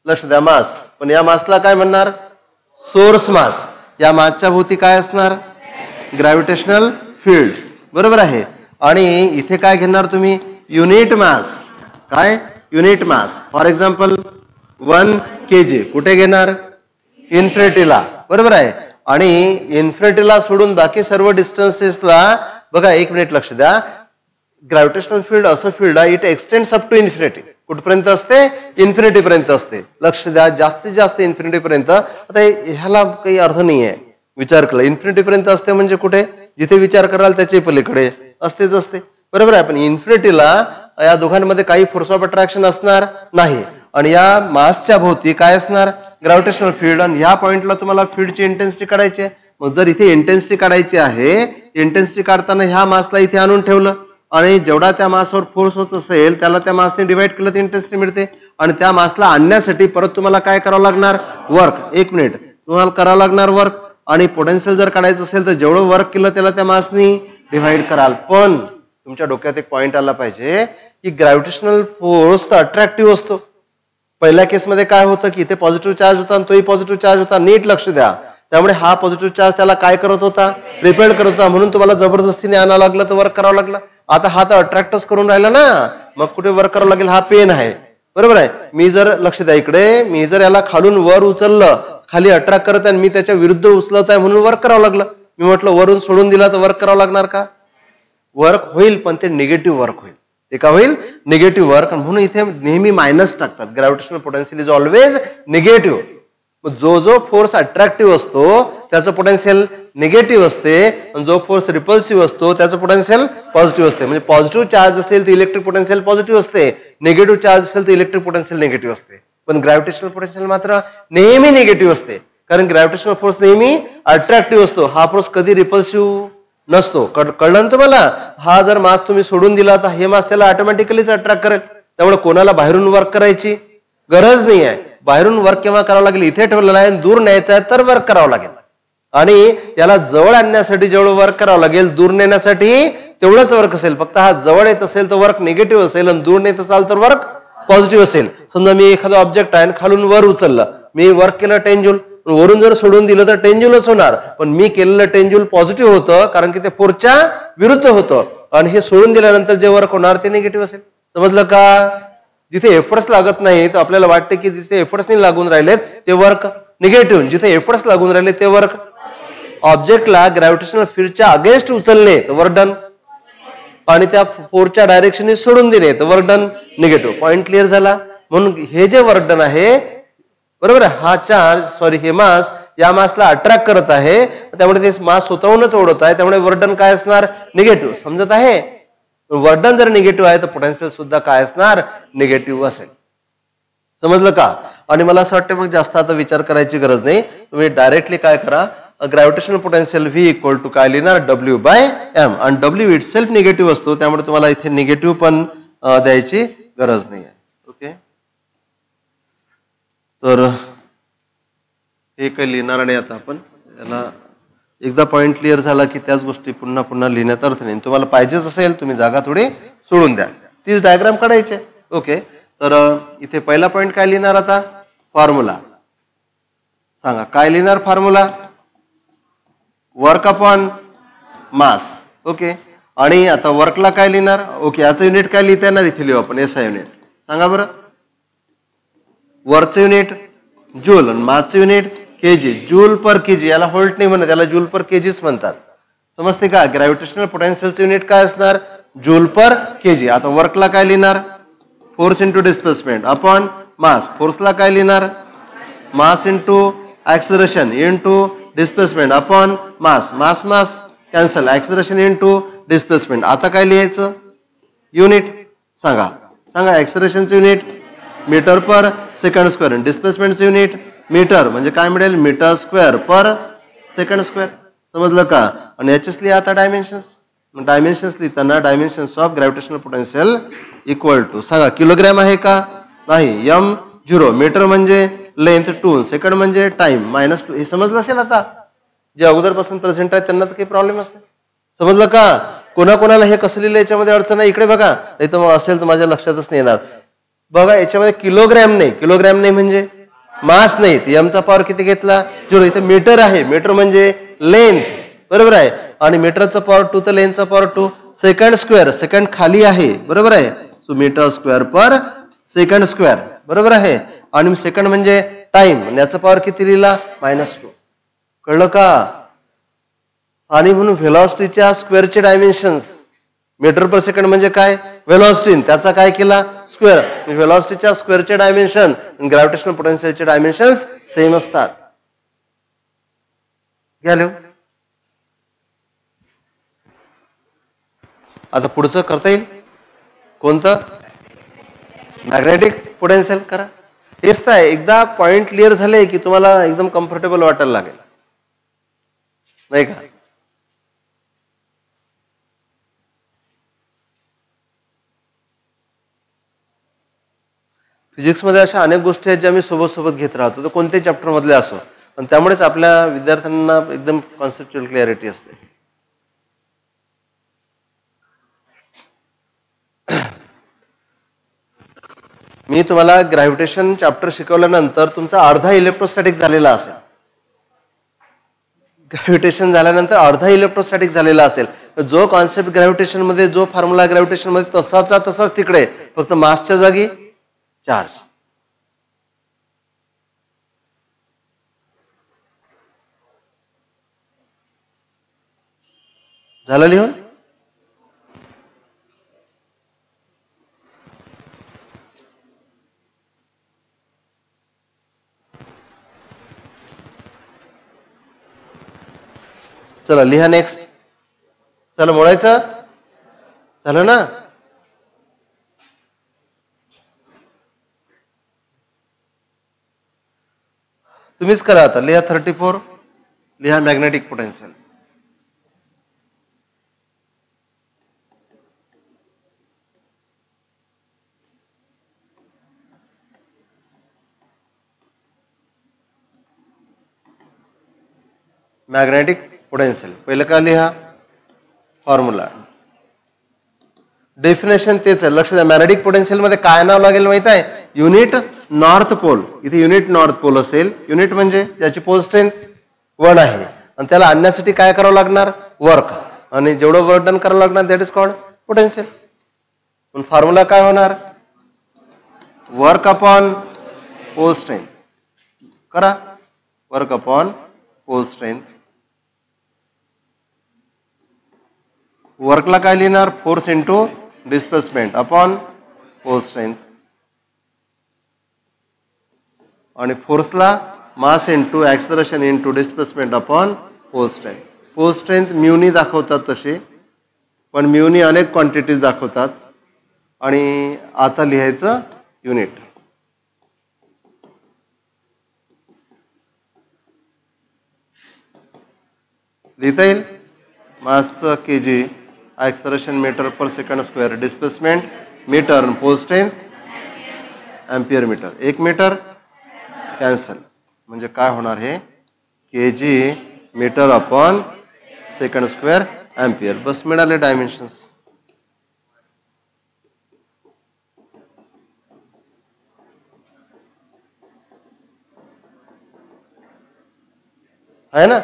Speaker 1: लक्ष द्या, मास. पण या मासला काय म्हणणार? सोर्स मास. या मासच्या भोवती काय असणार? Gravitational field. बरोबर आहे. आणि इथे काय घेणार तुम्ही? युनिट मास. काय? Unit mass. For example 1 kg कुठे घेणार? इन्फिनिटीला. बरोबर आहे. आणि इन्फिनिटीला सोडून बाकी सर्व डिस्टन्सेसला बघा, एक मिनिट लक्ष द्या. ग्रॅव्हिटेशनल फील्ड असं फील्ड आहे, it extends up to infinity. कुठपर्यंत असते? इन्फिनिटी पर्यंत असते. लक्ष द्या, जास्तीत जास्त इन्फिनिटी पर्यंत. आता ह्याला काही अर्थ नाही आहे. विचार केला, इन्फिनिटी पर्यंत असते म्हणजे कुठे? जिथे विचार कराल त्याच्या पलीकडे असतेच असते. बरोबर आहे. पण इन्फिनिटीला या दोघांमध्ये काही फोर्स ऑफ अट्रॅक्शन असणार नाही. आणि या मासच्या भोवती काय असणार? Gravitational field. आणि ह्या पॉइंटला तुम्हाला फील्डची इंटेन्सिटी काढायची आहे. मग जर इथे इंटेन्सिटी काढायची आहे, इंटेन्सिटी काढताना ह्या मासला इथे आणून ठेवलं आणि जेवढा त्या मासवर फोर्स होत असेल त्याला त्या मासने डिवाइड केलं तर इंटेन्सिटी मिळते. आणि त्या मासला आणण्यासाठी परत तुम्हाला काय करावं लागणार? वर्क. एक मिनिट, तुम्हाला करावं लागणार वर्क. आणि पोटेन्शियल जर काढायचं असेल तर जेवढं वर्क केलं त्याला त्या मासनी डिवाइड कराल. पण तुमच्या डोक्यात एक पॉइंट आला पाहिजे की ग्रॅव्हिटेशनल फोर्स तर अट्रॅक्टिव्ह असतो. पहिल्या केसमध्ये काय होतं की इथे पॉझिटिव्ह चार्ज होता आणि तोही पॉझिटिव्ह चार्ज होता. नीट लक्ष द्या. त्यामुळे हा पॉझिटिव्ह चार्ज त्याला काय करत होता? रिपेल करत होता. म्हणून तुम्हाला जबरदस्तीने आणावं लागलं तर वर्क करावं लागलं. आता हा तर अट्रॅक्टच करून राहिला ना, मग कुठे वर्क करावं लागेल? हा पेन आहे. बरोबर आहे. मी जर लक्ष द्या इकडे, मी जर याला खालून वर उचललं, खाली अट्रॅक्ट करत आहे आणि मी त्याच्या विरुद्ध उचलत आहे म्हणून वर्क करावं लागलं. मी म्हटलं वरून सोडून दिला तर वर्क करावं लागणार का? वर्क होईल, पण ते निगेटिव्ह वर्क होईल. ते का होईल? Negative work. म्हणून इथे नेहमी मायनस टाकतात. Gravitational potential is always negative. जो जो फोर्स अट्रॅक्टिव्ह असतो त्याचं पोटेन्शियल निगेटिव्ह असते, आणि जो फोर्स रिपल्सिव्ह असतो त्याचं पोटेन्शियल पॉझिटिव्ह असते. म्हणजे पॉझिटिव्ह चार्ज असेल तर इलेक्ट्रिक पोटेन्शियल पॉझिटिव्ह असते, निगेटिव्ह चार्ज असेल तर इलेक्ट्रिक पोटेन्शियल निगेटिव्ह असते. पण ग्रॅव्हिटेशनल पोटेन्शियल मात्र नेहमी निगेटिव्ह असते, कारण ग्रॅव्हिटेशनल फोर्स नेहमी अट्रॅक्टिव्ह असतो. हा फोर्स कधी रिपल्सिव्ह नसतो. कळलं ना तुम्हाला? हा जर मास तुम्ही सोडून दिला तर हे मास त्याला ऑटोमॅटिकलीच अट्रॅक्ट करेल. त्यामुळे कोणाला बाहेरून वर्क करायची गरज नाही आहे. बाहेरून वर्क केव्हा करावं लागेल? इथे ठेवलेला आहे, दूर न्यायचा आहे तर वर्क करावं लागेल. आणि याला जवळ आणण्यासाठी जेवढं वर्क करावं लागेल, दूर नेण्यासाठी तेवढंच वर्क असेल. फक्त हा जवळ येत असेल तर वर्क निगेटिव्ह असेल, आणि दूर नेत असाल तर वर्क पॉझिटिव्ह असेल. समजा मी एखादं ऑब्जेक्ट आहे खालून वर उचललं, मी वर्क केलं 10 जूल, वरून जर सोडून दिलं तर 10 जूलच होणार. पण मी केलेलं 10 जूल पॉझिटिव्ह होतं, कारण की ते फोर्सच्या विरुद्ध होतं. आणि हे सोडून दिल्यानंतर जे वर्क होणार ते निगेटिव्ह असेल. समजलं का? जिथे एफर्ट्स लागत नाही तर आपल्याला वाटते की जिथे एफर्ट्स नाही लागून राहिलेत ते वर्क निगेटिव्ह, जिथे एफर्ट्स लागून राहिले ते वर्क. ऑब्जेक्टला ग्रॅव्हिटेशनल फील्डच्या अगेन्स्ट उचलणे तर वर्क डन, आणि त्या फोर्सच्या डायरेक्शनने सोडून देणे तर work done negative. Point clear झाला? म्हणून हे जे वर्क डन आहे, बरोबर आहे, हा चार्ज हे मास या मासला अट्रॅक्ट करत आहे, त्यामुळे ते मास स्वतःहूनच ओढत आहे, त्यामुळे वर्क डन काय असणार? निगेटिव्ह. समजत आहे? वर्क डन जर निगेटिव्ह आहे तर पोटेन्शियल सुद्धा काय असणार? निगेटिव्ह असेल. समजलं का? आणि मला असं वाटतं मग जास्त आता विचार करायची गरज नाही. तुम्ही डायरेक्टली काय करा, gravitational potential V equal to काय लिहिणार? W/m. आणि W इट सेल्फ निगेटिव्ह असतो, त्यामुळे तुम्हाला इथे निगेटिव्ह पण द्यायची गरज नाही आहे. ओके, तर हे काही लिहिणार नाही आता आपण. याला एकदा पॉइंट क्लिअर झाला की त्याच गोष्टी पुन्हा पुन्हा लिहिण्यात अर्थ नाही. तुम्हाला पाहिजेच असेल तुम्ही जागा थोडी सोडून द्या, तीच डायग्राम काढायचे. ओके, तर इथे पहिला पॉइंट काय लिहिणार आता? फॉर्म्युला. सांगा काय लिहिणार? Formula work upon mass. Okay, आणि आता वर्कला काय लिहिणार? ओके, याचं युनिट काय लिहिता येणार? इथे लिहू आपण SI युनिट. सांगा बरं. वर्कचं युनिट जूल आणि मासचं unit kg. Joule per kg. याला व्होल्ट नाही म्हणत, याला जूल पर केजीच म्हणतात. समजते का? ग्रॅव्हिटेशनल पोटेन्शियलचं युनिट काय असणार? Joule per kg. आता वर्कला काय लिहिणार? Force into displacement upon mass. फोर्सला काय लिहिणार? Mass into acceleration into displacement upon mass. Mass mass cancel, acceleration into displacement. आता काय लिहायचं? युनिट. सांगा सांगा. ऍक्सलरेशनचं unit metre per second square, डिस्प्लेसमेंटचं युनिट मीटर, म्हणजे काय मिळेल? Metre square per second square. समजलं का? आणि याचेच लिहा आता डायमेन्शन्स. डायमेन्शन्स लिहिताना dimensions of gravitational potential equal to सांगा किलोग्रॅम आहे का? नाही. m0. मीटर म्हणजे लेंथ 2, सेकंड म्हणजे टाइम -2. हे समजलं असेल आता. जे अगोदरपासून प्रेझेंट आहे त्यांना तर काही प्रॉब्लेमच नाही. समजलं का? कोणाकोणाला हे कसं लिहिलं याच्यामध्ये अडचण आहे, इकडे बघा, नाही तर मग असेल तर माझ्या लक्षातच नाही येणार. बघा याच्यामध्ये किलोग्रॅम नाही म्हणजे मास नाही, एमचा पॉवर किती घेतला 0. इथे मीटर आहे, मीटर म्हणजे लेंथ, बरोबर आहे, आणि मीटरचा पॉवर 2 तर लेंथचा पॉवर 2. सेकंड स्क्वेअर, सेकंड खाली आहे, बरोबर आहे, so metre square per second square, बरोबर आहे. आणि सेकंड म्हणजे टाइम, याचा पॉवर किती लिहिला -2. कळलं का? आणि म्हणून व्हेलॉसिटीच्या स्क्वेअरचे डायमेन्शन्स, मीटर पर सेकंड म्हणजे काय, व्हेलॉसिटी, त्याचा काय केला स्क्वेअर. व्हेलॉसिटीच्या स्क्वेअरचे डायमेन्शन ग्रॅव्हिटेशनल पोटेन्शियलचे डायमेन्शन्स सेम असतात. घ्या. आता पुढचं करता येईल, कोणतं, मॅग्नेटिक पोटेन्शियल करा. हेच तर आहे, एकदा पॉइंट क्लिअर झाले की तुम्हाला एकदम कम्फर्टेबल वाटायला लागेल, नाही का? फिजिक्समध्ये अशा अनेक गोष्टी आहेत ज्या मी सोबत घेत राहतो, तर कोणत्याही चॅप्टर मधले असो, पण त्यामुळेच आपल्या विद्यार्थ्यांना एकदम कॉन्सेप्च्युअल क्लॅरिटी असते. मी तुम्हाला ग्रॅव्हिटेशन चॅप्टर शिकवल्यानंतर तुमचा अर्धा इलेक्ट्रोस्टॅटिक झालेला असेल, ग्रॅव्हिटेशन झाल्यानंतर अर्धा इलेक्ट्रोस्टॅटिक झालेला असेल. जो कॉन्सेप्ट ग्रॅव्हिटेशन मध्ये, जो फॉर्म्युला ग्रॅव्हिटेशन मध्ये तसाच तिकडे, फक्त मासच्या जागी चार्ज. झालं लिहून? चला लिहा नेक्स्ट. चला मोडायचं झालं ना? तुम्हीच करा आता. लिहा 34, लिहा मॅग्नेटिक पोटेन्शियल. मॅग्नेटिक पोटेन्शियल पहिलं का लिहा, फॉर्म्युला. डेफिनेशन तेच आहे, लक्ष द्या. मॅग्नेटिक पोटेन्शियल मध्ये काय नाव लागेल माहित आहे, युनिट नॉर्थ पोल. इथे युनिट नॉर्थ पोल असेल, युनिट म्हणजे ज्याची पोल स्ट्रेंथ 1 आहे, आणि त्याला आणण्यासाठी काय करावं लागणार, वर्क, आणि जेवढं वर्क डन करावं लागणार दॅट इज कॉल्ड पोटेन्शियल. पण फॉर्म्युला काय होणार, वर्क अपॉन पोल स्ट्रेंथ. करा, वर्क अपॉन पोल स्ट्रेंथ. वर्कला काय लिहिणार, force into displacement upon pole strength, आणि फोर्सला mass into acceleration into displacement upon pole strength. Pole strength म्यूनी दाखवतात तसे, पण म्यूनी अनेक क्वांटिटीज दाखवतात. आणि आता लिहायचं युनिट. लिहिता येईल, mass kg, acceleration metre per second square, displacement metre, pole strength ampere metre. 1 metre cancel, म्हणजे काय होणार हे, kg metre upon second square ampere. बस मिळाले डायमेन्शन्स. आहे ना?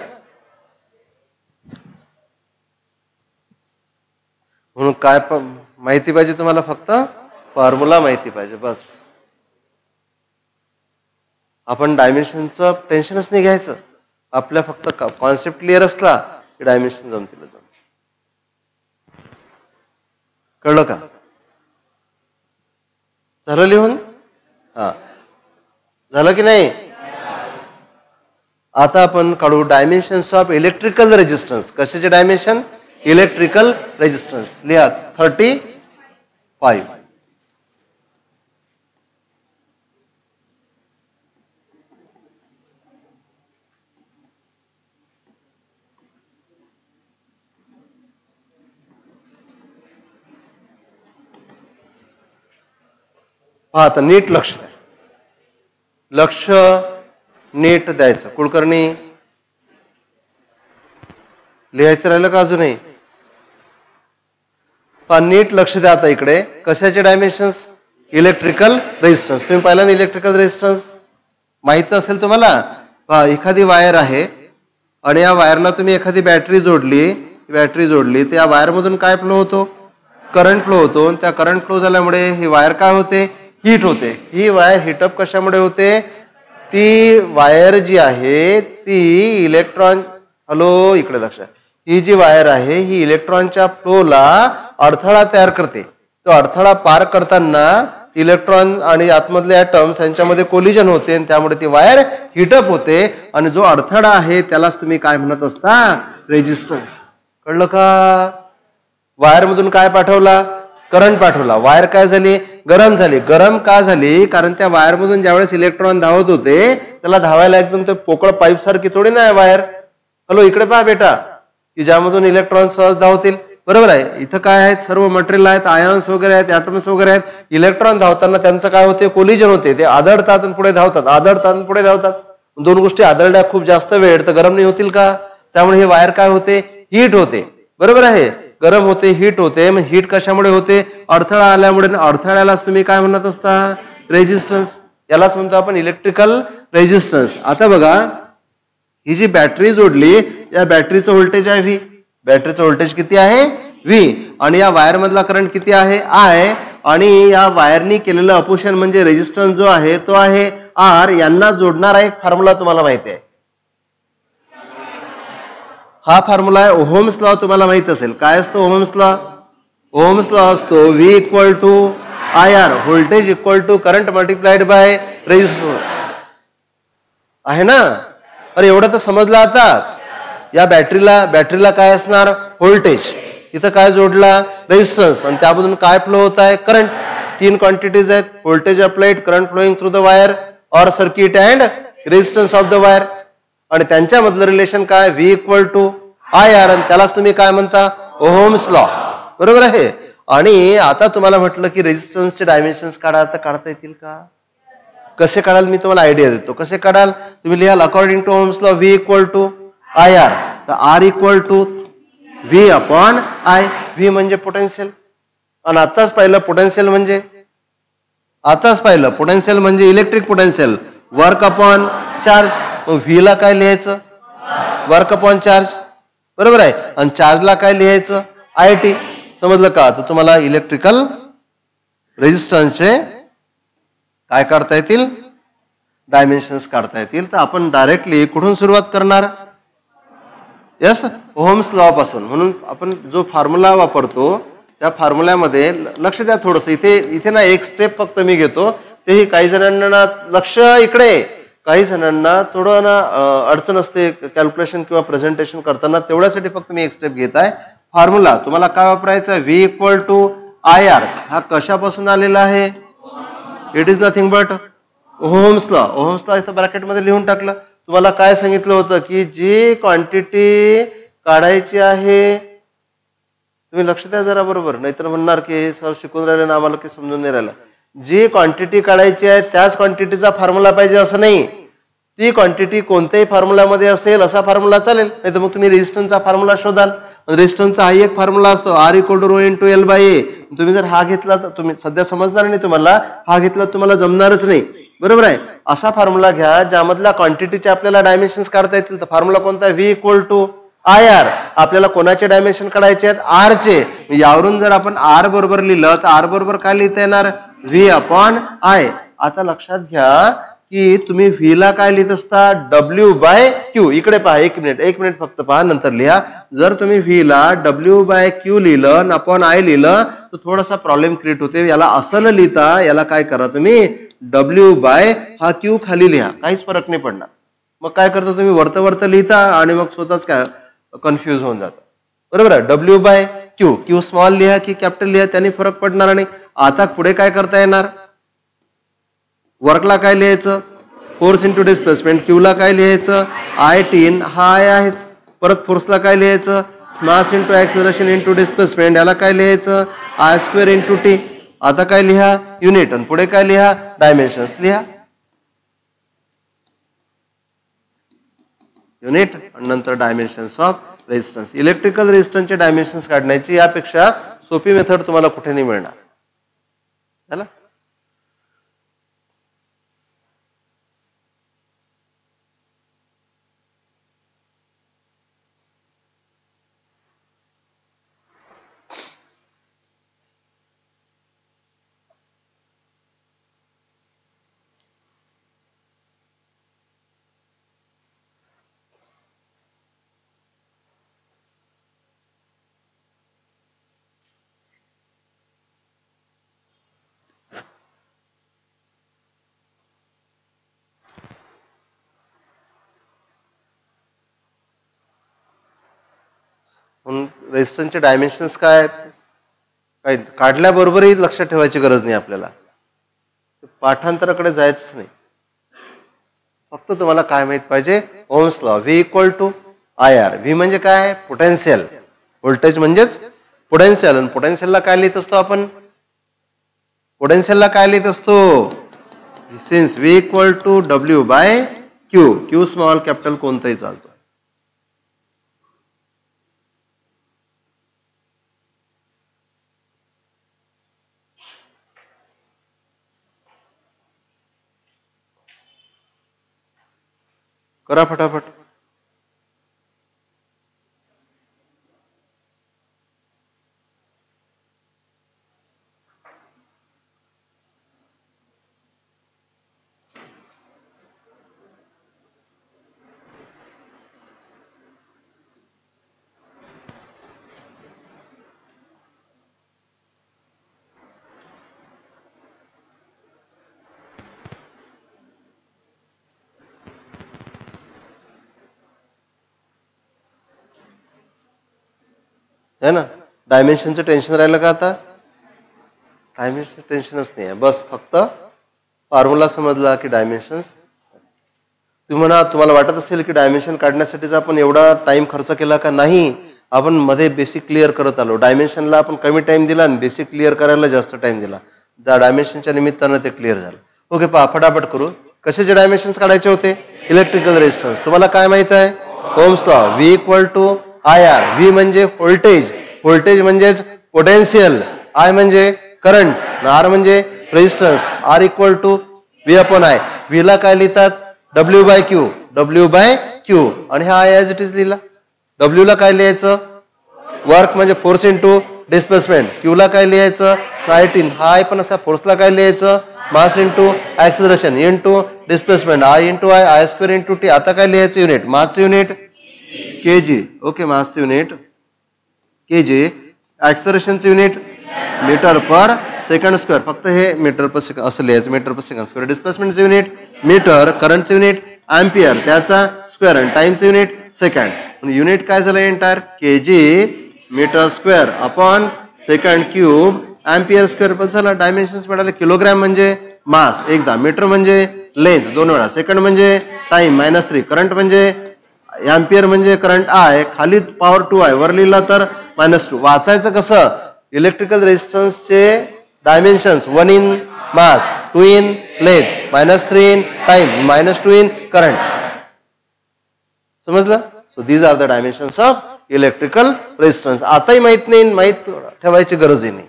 Speaker 1: म्हणून काय माहिती पाहिजे तुम्हाला, फक्त फॉर्म्युला माहिती पाहिजे बस. आपण डायमेन्शनचं टेन्शनच नाही घ्यायचं, आपल्या फक्त कॉन्सेप्ट क्लिअर असला की डायमेन्शन जमतील. कळलं का? झालं लिहून? हा, झालं की नाही? आता आपण काढू डायमेन्शन्स ऑफ इलेक्ट्रिकल रेजिस्टन्स. कशाचे डायमेन्शन, इलेक्ट्रिकल रेजिस्टन्स. लिहा 35. हा, आता नीट लक्ष द्या, लक्ष नीट द्यायचं. कुलकर्णी लिहायचं राहिलं का अजूनही? नीट लक्ष द्या आता इकडे. कशाचे डायमेन्शन्स? Electrical resistance. तुम्ही पाहिला ना इलेक्ट्रिकल रेजिस्टन्स माहित असेल तुम्हाला. एखादी वायर आहे आणि या वायरला तुम्ही एखादी बॅटरी जोडली तर या वायरमधून काय फ्लो होतो? करंट फ्लो होतो. त्या करंट फ्लो झाल्यामुळे ही वायर काय होते? हीट होते. ही वायर हीटअप कशामुळे होते? ती वायर जी आहे ती इलेक्ट्रॉन, हॅलो इकडे लक्ष, ही जी वायर आहे ही इलेक्ट्रॉनच्या फ्लोला अडथळा तयार करते. तो अडथळा पार करताना इलेक्ट्रॉन आणि आतमधले ॲटम्स यांच्यामध्ये कोलिजन होते आणि त्यामुळे ती वायर हीटअप होते. आणि जो अडथळा आहे त्यालाच तुम्ही काय म्हणत असता? रेजिस्टन्स. कळलं का? वायर मधून काय पाठवला? करंट पाठवला. वायर काय झाली? गरम झाली. गरम का झाली? कारण त्या वायर मधून ज्यावेळेस इलेक्ट्रॉन धावत होते त्याला धावायला एकदम ते पोकळ पाईप सारखी थोडी नाही वायर. हॅलो इकडे पहा बेटा, की ज्यामधून इलेक्ट्रॉन सहज धावतील. बरोबर आहे. इथं काय आहेत? सर्व मटेरियल आहेत, आयन्स वगैरे आहेत, ॲटम्स वगैरे आहेत. इलेक्ट्रॉन धावताना त्यांचं काय होते? कोलिजन होते. ते आदळतात आणि पुढे धावतात, आदळतात आणि पुढे धावतात. दोन गोष्टी आदळल्या खूप जास्त वेळ तर गरम नाही होतील का? त्यामुळे हे वायर काय होते? हीट होते. बरोबर आहे. गरम होते, हीट होते. मग हीट कशामुळे होते? अडथळा आल्यामुळे. अडथळ्यालाच तुम्ही काय म्हणत असता? रेजिस्टन्स. यालाच म्हणतो आपण इलेक्ट्रिकल रेजिस्टन्स. आता बघा, ही जी बॅटरी जोडली या बॅटरीचं व्होल्टेज आहे व्ही. बॅटरीचं व्होल्टेज किती आहे? व्ही. आणि या वायर मधला करंट किती आहे? आय. आणि या वायरनी केलेलं अपोषण म्हणजे रेजिस्टन्स जो आहे तो आहे आर. यांना जोडणारा एक फॉर्म्युला तुम्हाला माहिती आहे. हा फॉर्म्युला आहे ओहम्स लॉ. तुम्हाला माहित असेल. काय असतो ओहम्स लॉ? ओहम्स लॉ असतो V equal to I R, voltage equal to current multiplied by resistance. आहे ना? अरे एवढं तर समजलं आता. या बॅटरीला काय असणार? व्होल्टेज. इथं काय जोडला? रेजिस्टन्स. आणि त्यामधून काय फ्लो होत आहे? करंट. तीन क्वांटिटीज आहेत. Voltage applied, current flowing through the wire or circuit and resistance of the wire. आणि त्यांच्यामधलं रिलेशन काय? V equal to I R. आणि त्यालाच तुम्ही काय म्हणता? Ohm's law. बरोबर आहे. आणि आता तुम्हाला म्हटलं की रेजिस्टन्सचे डायमेन्शन्स काढता येतील का? कसे काढाल मी तुम्हाला आयडिया देतो. कसे काढाल? तुम्ही लिहाल according to Ohm's law V equal to I R. तर R equal to V upon I. V म्हणजे पोटेन्शियल. आणि आताच पाहिलं पोटेन्शियल म्हणजे electric potential, work upon charge. मग व्ही ला काय लिहायचं? Work upon charge. बरोबर आहे. आणि चार्जला काय लिहायचं? I T. समजलं का? तर तुम्हाला इलेक्ट्रिकल रेजिस्टन्सचे काय काढता येतील? डायमेन्शन्स काढता येतील. तर आपण डायरेक्टली कुठून सुरुवात करणार? यस, ओहम्स लॉ पासून. म्हणून आपण जो फॉर्म्युला वापरतो त्या फॉर्म्युल्यामध्ये लक्ष द्या थोडंसं. इथे ना एक स्टेप फक्त मी घेतो. तेही काही जणांना लक्ष इकडे, काही जणांना थोडं ना अडचण असते कॅल्क्युलेशन किंवा प्रेझेंटेशन करताना. तेवढ्यासाठी फक्त मी एक स्टेप घेत आहे. फॉर्म्युला तुम्हाला काय वापरायचा? V equal to I R. हा कशापासून आलेला आहे? It is nothing but Ohm's law. Ohm's law इथं ब्रॅकेटमध्ये लिहून टाकलं. तुम्हाला काय सांगितलं होतं की जी क्वांटिटी काढायची आहे, तुम्ही लक्ष द्या जरा बरोबर, नाहीतर म्हणणार की सर शिकून राहिले ना आम्हाला की समजून नाही राहिलं. जी क्वांटिटी काढायची आहे त्याच क्वांटिटीचा फॉर्म्युला पाहिजे असं नाही. ती क्वांटिटी कोणत्याही फॉर्म्युलामध्ये असेल असा फॉर्म्युला चालेल. नाही तर मग तुम्ही रेजिस्टन्सचा फॉर्म्युला शोधाल. रेजिस्टन्सचा हा एक फॉर्म्युला असतो R equal to rho into L by A. तुम्ही जर हा घेतला तर तुम्ही सध्या समजणार नाही तुम्हाला. हा घेतला तुम्हाला जमणारच नाही. बरोबर आहे. असा फॉर्म्युला घ्या ज्यामधल्या क्वांटिटीचे आपल्याला डायमेन्शन्स काढता येतील. तर फॉर्म्युला कोणता? V equal to I R. आपल्याला कोणाचे डायमेन्शन काढायचे आहेत? आर चे. यावरून जर आपण आर बरोबर लिहिलं तर आर बरोबर काय लिहिता येणार? V upon I. आता लक्षात घ्या की तुम्ही व्ही ला काय लिहित असता? W by Q. इकडे पहा, एक मिनिट फक्त पहा, नंतर लिहा. जर तुम्ही व्ही ला डब्ल्यू बाय क्यू लिहिलं अपॉन आय लिहिलं तर थोडासा प्रॉब्लेम क्रिएट होते. याला असं न लिहिता याला काय करा तुम्ही? डब्ल्यू बाय हा क्यू खाली लिहा, काहीच फरक नाही पडणार. मग काय करता तुम्ही? वरतं लिहिता आणि मग स्वतःच काय कन्फ्युज होऊन जातं. बरोबर आहे. W by Q. Q small लिहा की कॅपिटल लिहा त्याने फरक पडणार नाही. आता पुढे काय करता येणार? वर्कला काय लिहायचं? Force into displacement. क्यूला काय लिहायचं? I T. हा आय आहेच. परत फोर्सला काय लिहायचं? Mass into acceleration into displacement. याला काय लिहायचं? I square into T. आता काय लिहा? युनिट. आणि पुढे काय लिहा? डायमेन्शन्स लिहा. युनिट आणि नंतर डायमेन्शन्स ऑफ रेजिस्टन्स. इलेक्ट्रिकल रेजिस्टन्सचे डायमेन्शन्स काढण्याची यापेक्षा सोपी मेथड तुम्हाला कुठे नाही मिळणार. झालं. म्हणून रेझिस्टन्सचे डायमेन्शन्स काय आहेत, काय काढल्याबरोबरही लक्षात ठेवायची गरज नाही आपल्याला, पाठांतराकडे जायचंच नाही. फक्त तुम्हाला काय माहित पाहिजे, Ohm's law, V equal to I R. V म्हणजे काय, पोटेन्शियल. व्होल्टेज म्हणजेच पोटेन्शियल. आणि पोटेन्शियलला काय लिहित असतो आपण, पोटेन्शियलला काय लिहित असतो, since V equal to W by Q. Q small capital कोणताही चालतो. करा फटाफट. है ना. डायमेन्शनचं टेन्शन राहिलं का आता, डायमेन्शन टेन्शनच नाही आहे. बस फक्त फॉर्म्युला समजला की डायमेन्शन्स. तुम्हाला वाटत असेल की डायमेन्शन काढण्यासाठीच आपण एवढा टाइम खर्च केला का, नाही. आपण मध्ये बेसिक क्लिअर करत आलो. डायमेन्शनला आपण कमी टाइम दिला आणि बेसिक क्लिअर करायला जास्त टाइम दिला. त्या डायमेन्शनच्या निमित्तानं ते क्लिअर झालं. ओके, पहा फटाफट करू. कशाचे डायमेन्शन्स काढायचे होते, इलेक्ट्रिकल रेजिस्टन्स. तुम्हाला काय माहित आहे, Ohm's law, V equal to I R. V म्हणजे व्होल्टेज, व्होल्टेज म्हणजेच पोटेन्शियल, आय म्हणजे करंट, आर म्हणजे resistance. R equal to V upon I. V ला काय लिहितात, W by Q, W by Q. आणि हा आय ॲज इट इज लिहिला. डब्ल्यू ला काय लिहायचं, वर्क म्हणजे फोर्स इंटू डिस्प्लेसमेंट. क्यू ला काय लिहायचं, फ्लाइट हा आय पण असा. फोर्सला काय लिहायचं, mass into acceleration into displacement, I into I, I square into T. आता काय लिहायचं, युनिट, मासचं युनिट केजी. ओके, मासचं युनिट केजी, ऍक्सिलरेशनचं unit metre per second square. फक्त हे मीटर पर सेकंड असं लिहायचं, मीटर पर सेकंड स्क्वेअर. डिस्प्लेसमेंटचं युनिट मीटर, करंटचं युनिट अँपियर, त्याचा स्क्वेअर, आणि टाइमचं युनिट सेकंड. युनिट काय झालं entire, kg metre square upon second cube ampere square. पण झाला. डायमेन्शन्स मिळाले. किलोग्रॅम म्हणजे मास एकदा, मीटर म्हणजे लेंथ दोन वेळा, सेकंड म्हणजे टाइम -3, करंट म्हणजे अँपियर म्हणजे करंट आय, खाली पॉवर 2 आहे, वर लिहिला तर -2. वाचायचं कसं, इलेक्ट्रिकल रेजिस्टन्सचे dimensions 1 in mass, 2 in length, -3 in time, -2 in current. समजलं. So these are the dimensions of electrical resistance. आताही माहित नाही, माहित ठेवायची गरजही नाही,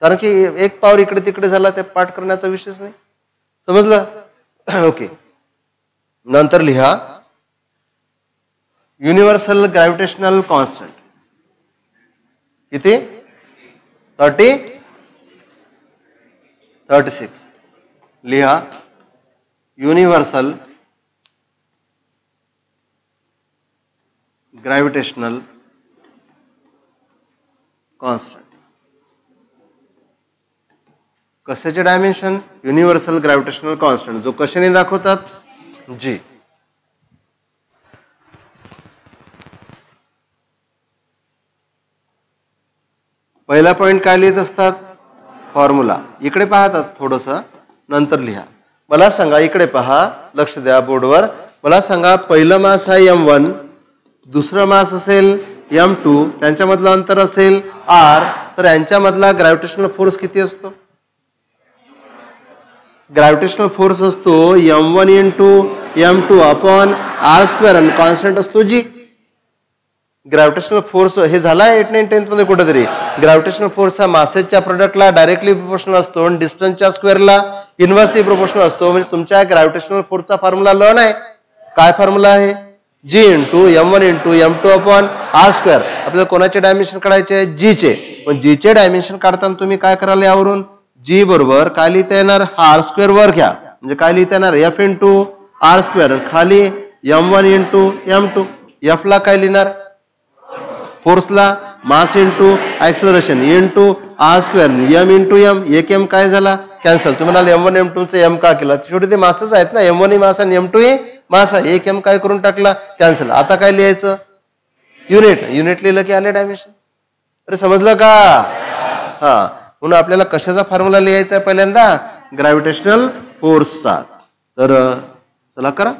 Speaker 1: कारण की एक पॉवर इकडे तिकडे झाला ते पाठ करण्याचा विषयच नाही. समजलं. ओके, नंतर लिहा युनिव्हर्सल ग्रॅव्हिटेशनल कॉन्स्टंट. किती, 36. लिहा युनिव्हर्सल ग्रॅव्हिटेशनल कॉन्स्टंट. कशाचे डायमेन्शन, युनिव्हर्सल ग्रॅव्हिटेशनल कॉन्स्टंट. जो कशाने दाखवतात, जी. पहिला पॉइंट काय लिहित असतात, फॉर्म्युला. इकडे पाहतात थोडस, नंतर लिहा. मला सांगा, इकडे पहा, लक्ष द्या बोर्डवर. मला सांगा, पहिलं मास आहे m1, दुसरं मास असेल m2, त्यांच्यामधलं अंतर असेल r, तर यांच्यामधला ग्रॅव्हिटेशनल फोर्स किती असतो, ग्रॅव्हिटेशनल फोर्स असतो m1 into m2 upon r square, आणि कॉन्स्टंट असतो g. ग्रॅव्हिटेशनल फोर्स हे झाला 8, 9, 10 मध्ये कुठेतरी. ग्रॅव्हिटेशनल फोर्स हा मासेसच्या प्रोडक्टला डायरेक्टली प्रोपोर्शनल असतो आणि डिस्टन्सच्या स्क्वेअरला इन्व्हर्सली प्रोपोर्शनल असतो. म्हणजे तुमच्या ग्रॅव्हिटेशनल फोर्सचा फॉर्म्युला लर्न आहे. काय फॉर्म्युला आहे? G × M1 × M2 upon R square. आपल्याला कोणाचे डायमेन्शन काढायचे आहे? G चे. पण G चे डायमेन्शन काढताना तुम्ही काय कराल? यावरून G बरोबर काय लिहिता येणार? R स्क्वेअर वर घ्या. म्हणजे काय लिहिता येणार? F × R square. खाली M1 × M2. F ला काय लिहिणार? फोर्सला mass into acceleration into R square. M × M. एक M काय झाला? कॅन्सल. तुम्हाला M1 M2 चे M का केला? शेवटी ते मासच आहेत ना. M1 ही मास आणि M2 ही मास आहे. एक M काय करून टाकला? कॅन्सल. आता काय लिहायचं? युनिट. युनिट लिहिलं की आले डायमेन्शन. अरे समजलं का? हा, म्हणून आपल्याला कशाचा फॉर्म्युला लिहायचा आहे? पहिल्यांदा ग्रॅव्हिटेशनल फोर्सचा. तर चला करा.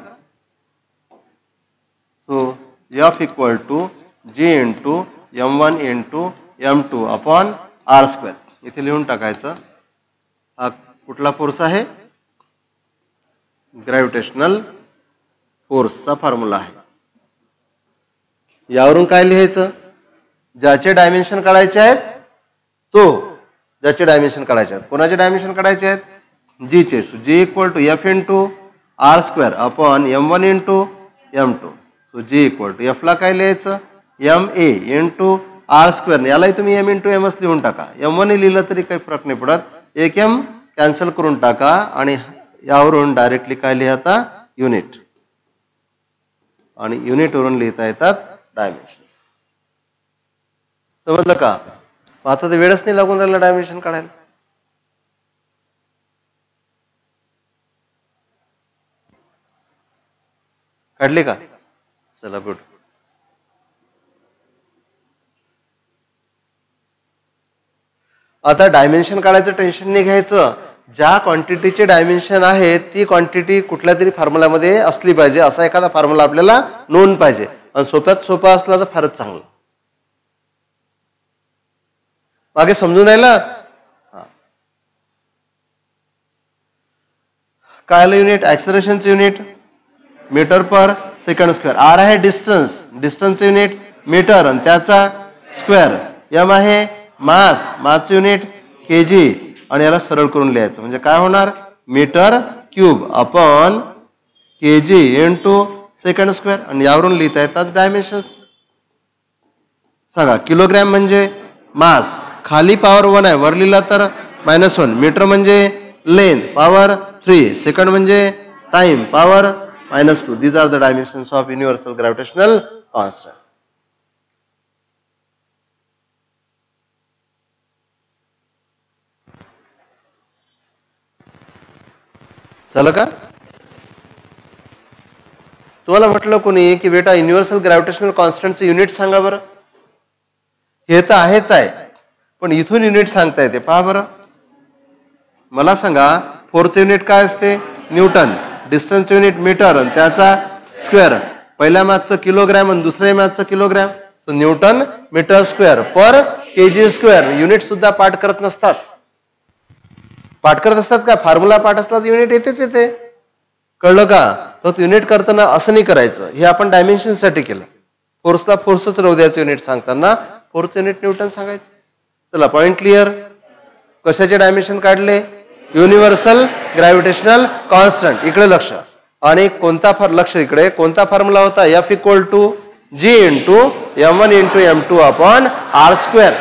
Speaker 1: So F = G × M1 × M2 upon R square. इथे लिहून टाकायचं. हा कुठला फोर्स आहे? ग्रॅव्हिटेशनल फोर्सचा फॉर्म्युला आहे. यावरून काय लिहायचं? ज्याचे डायमेन्शन काढायचे आहेत तो. ज्याचे डायमेन्शन काढायचे आहेत. कोणाचे डायमेन्शन काढायचे आहेत? G चे. G = F × R square upon M1 × M2. So G = F ला काय लिहायचं? MA × R square. यालाही तुम्ही M × M लिहून टाका. M1 लिहिलं तरी काही फरक नाही पडत. एक M कॅन्सल करून टाका आणि यावरून डायरेक्टली काय लिहिता? युनिट. आणि युनिट वरून लिहिता येतात डायमेन्शन. समजलं का? आता तर वेळच नाही लागून राहिला डायमेन्शन काढायला. काढले का? चला गुड. आता डायमेन्शन काढायचं टेन्शन नाही घ्यायचं. ज्या क्वांटिटीचे डायमेन्शन आहे ती क्वांटिटी कुठल्या तरी फॉर्म्युलामध्ये असली पाहिजे. असा एखादा फॉर्म्युला आपल्याला नोंद पाहिजे. आणि सोप्यात सोपा असला तर फारच चांगलं. मागे समजून राहिलं? काय आलं unit? ऍक्सलरेशनचं unit metre per second square. R आहे डिस्टन्स. डिस्टन्सचं युनिट मीटर आणि त्याचा स्क्वेअर. M आहे मास. मासचं युनिट kg. आणि याला सरळ करून लिहायचं. म्हणजे काय होणार? Metre cube upon kg × second square. आणि यावरून लिहिता येतात डायमेन्शन्स. सांगा. किलोग्रॅम म्हणजे मास. खाली पॉवर 1 आहे. वर लिहिला तर -1. मीटर म्हणजे लेंथ पॉवर 3. सेकंड म्हणजे time power -2. These are the dimensions of universal gravitational constant. चला का? तुम्हाला म्हटलं कोणी की बेटा युनिव्हर्सल ग्रॅव्हिटेशनल कॉन्स्टंटचं युनिट सांगा बरं. हे तर आहेच आहे, पण इथून युनिट सांगता येते. पहा बरं, मला सांगा फोर्सचं युनिट काय असते? न्यूटन. डिस्टन्स युनिट मीटर आणि त्याचा स्क्वेअर. पहिल्या मॅथचं किलोग्रॅम आणि दुसऱ्या मॅथचं kilogram. So newton metre square per kg square. Unit सुद्धा पाठ करत नसतात. पाठ करत असतात का? फॉर्म्युला पाठ असला तर युनिट येतेच येते. कळलं का? फक्त युनिट करताना असं नाही करायचं. हे आपण डायमेन्शन साठी केलं. फोर्सला फोर्सच राहू द्यायचं युनिट सांगताना. फोर्स युनिट न्यूटन सांगायचं. चला पॉइंट क्लिअर. कशाचे डायमेन्शन काढले? Universal gravitational constant. इकडे लक्ष. आणि कोणता लक्ष इकडे कोणता फॉर्म्युला होता? F = G × M1 × M2 upon R square.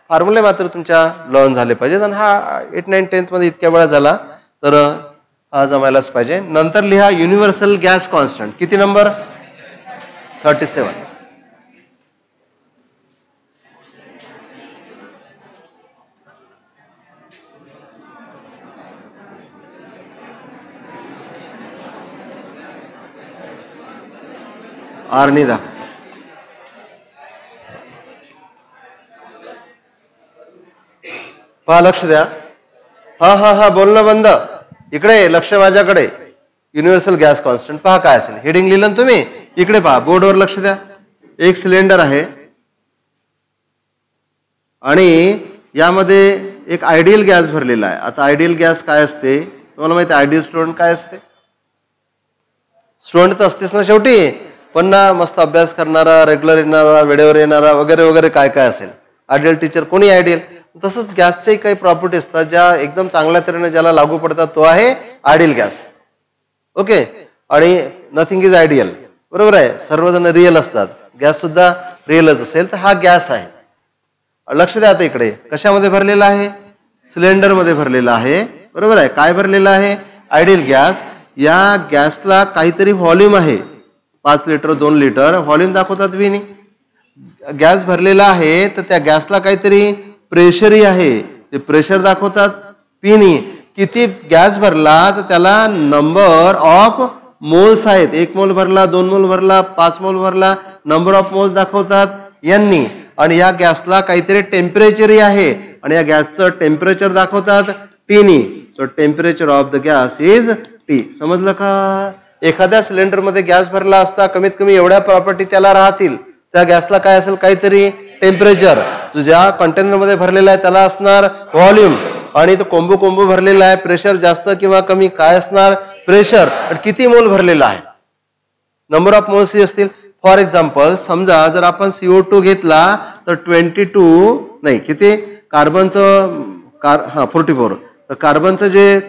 Speaker 1: फॉर्म्युले मात्र तुमच्या लर्न झाले पाहिजेत. आणि हा 8, 9, 10 मध्ये इतक्या वेळा झाला तर हा जमायलाच पाहिजे. नंतर लिहा युनिव्हर्सल गॅस कॉन्स्टंट. किती नंबर? 37. आरनी दाखव. पहा लक्ष द्या. हा बोलणं बंद. इकडे लक्ष माझ्याकडे. युनिव्हर्सल गॅस कॉन्स्टंट पहा काय असेल. हेडिंग लिहिलं तुम्ही. इकडे पहा बोर्डवर लक्ष द्या. एक सिलेंडर आहे आणि यामध्ये एक आयडियल गॅस भरलेला आहे. आता आयडियल गॅस काय असते तुम्हाला माहिती आहे? आयडियल स्टुडंट काय असते? स्टुडंट तर असतेच ना शेवटी. पण ना मस्त अभ्यास करणारा, रेग्युलर येणारा, वेळेवर येणारा वगैरे वगैरे काय काय असेल, आयडियल टीचर कोणी आयडियल. तसंच गॅसचे काही प्रॉपर्टी असतात ज्या एकदम चांगल्या तऱ्हेने ज्याला लागू पडतात, तो आहे आयडियल गॅस. ओके. आणि नथिंग इज आयडियल, बरोबर आहे. सर्वजण रिअल असतात, गॅस सुद्धा रिअलच असेल, तर हा गॅस आहे. लक्ष द्या आता इकडे कशामध्ये भरलेला आहे, सिलेंडर मध्ये भरलेला आहे, बरोबर आहे. काय भरलेला आहे, आयडियल गॅस. या गॅसला काहीतरी व्हॉल्यूम आहे, 5 लिटर 2 लिटर व्हॉल्यूम दाखवतात विनी. गॅस भरलेला आहे तर त्या गॅसला काहीतरी प्रेशरही आहे, ते प्रेशर दाखवतात पीनी. किती गॅस भरला तर त्याला नंबर ऑफ मोल्स आहेत, 1 मोल भरला, 2 मोल भरला, 5 मोल भरला, नंबर ऑफ मोल्स दाखवतात यांनी. आणि या गॅसला काहीतरी टेम्परेचरही आहे आणि या गॅसचं टेम्परेचर दाखवतात टीनी. So temperature of the gas is T. समजलं का. एखाद्या सिलेंडर मध्ये गॅस भरला असता कमीत कमी एवढ्या प्रॉपर्टी त्याला राहतील. त्या गॅसला काय असेल, काहीतरी टेम्परेचर, ज्या कंटेनर मध्ये भरलेला आहे त्याला असणार व्हॉल्यूम, आणि तो कोंबू भरलेला आहे, प्रेशर जास्त किंवा कमी काय असणार, प्रेशर. आणि किती मोल भरलेला आहे, नंबर ऑफ मोल्स असतील. फॉर एक्झाम्पल समजा जर आपण CO2 घेतला तर 22 नाही किती कार्बनचं 44. तर कार्बनचं जे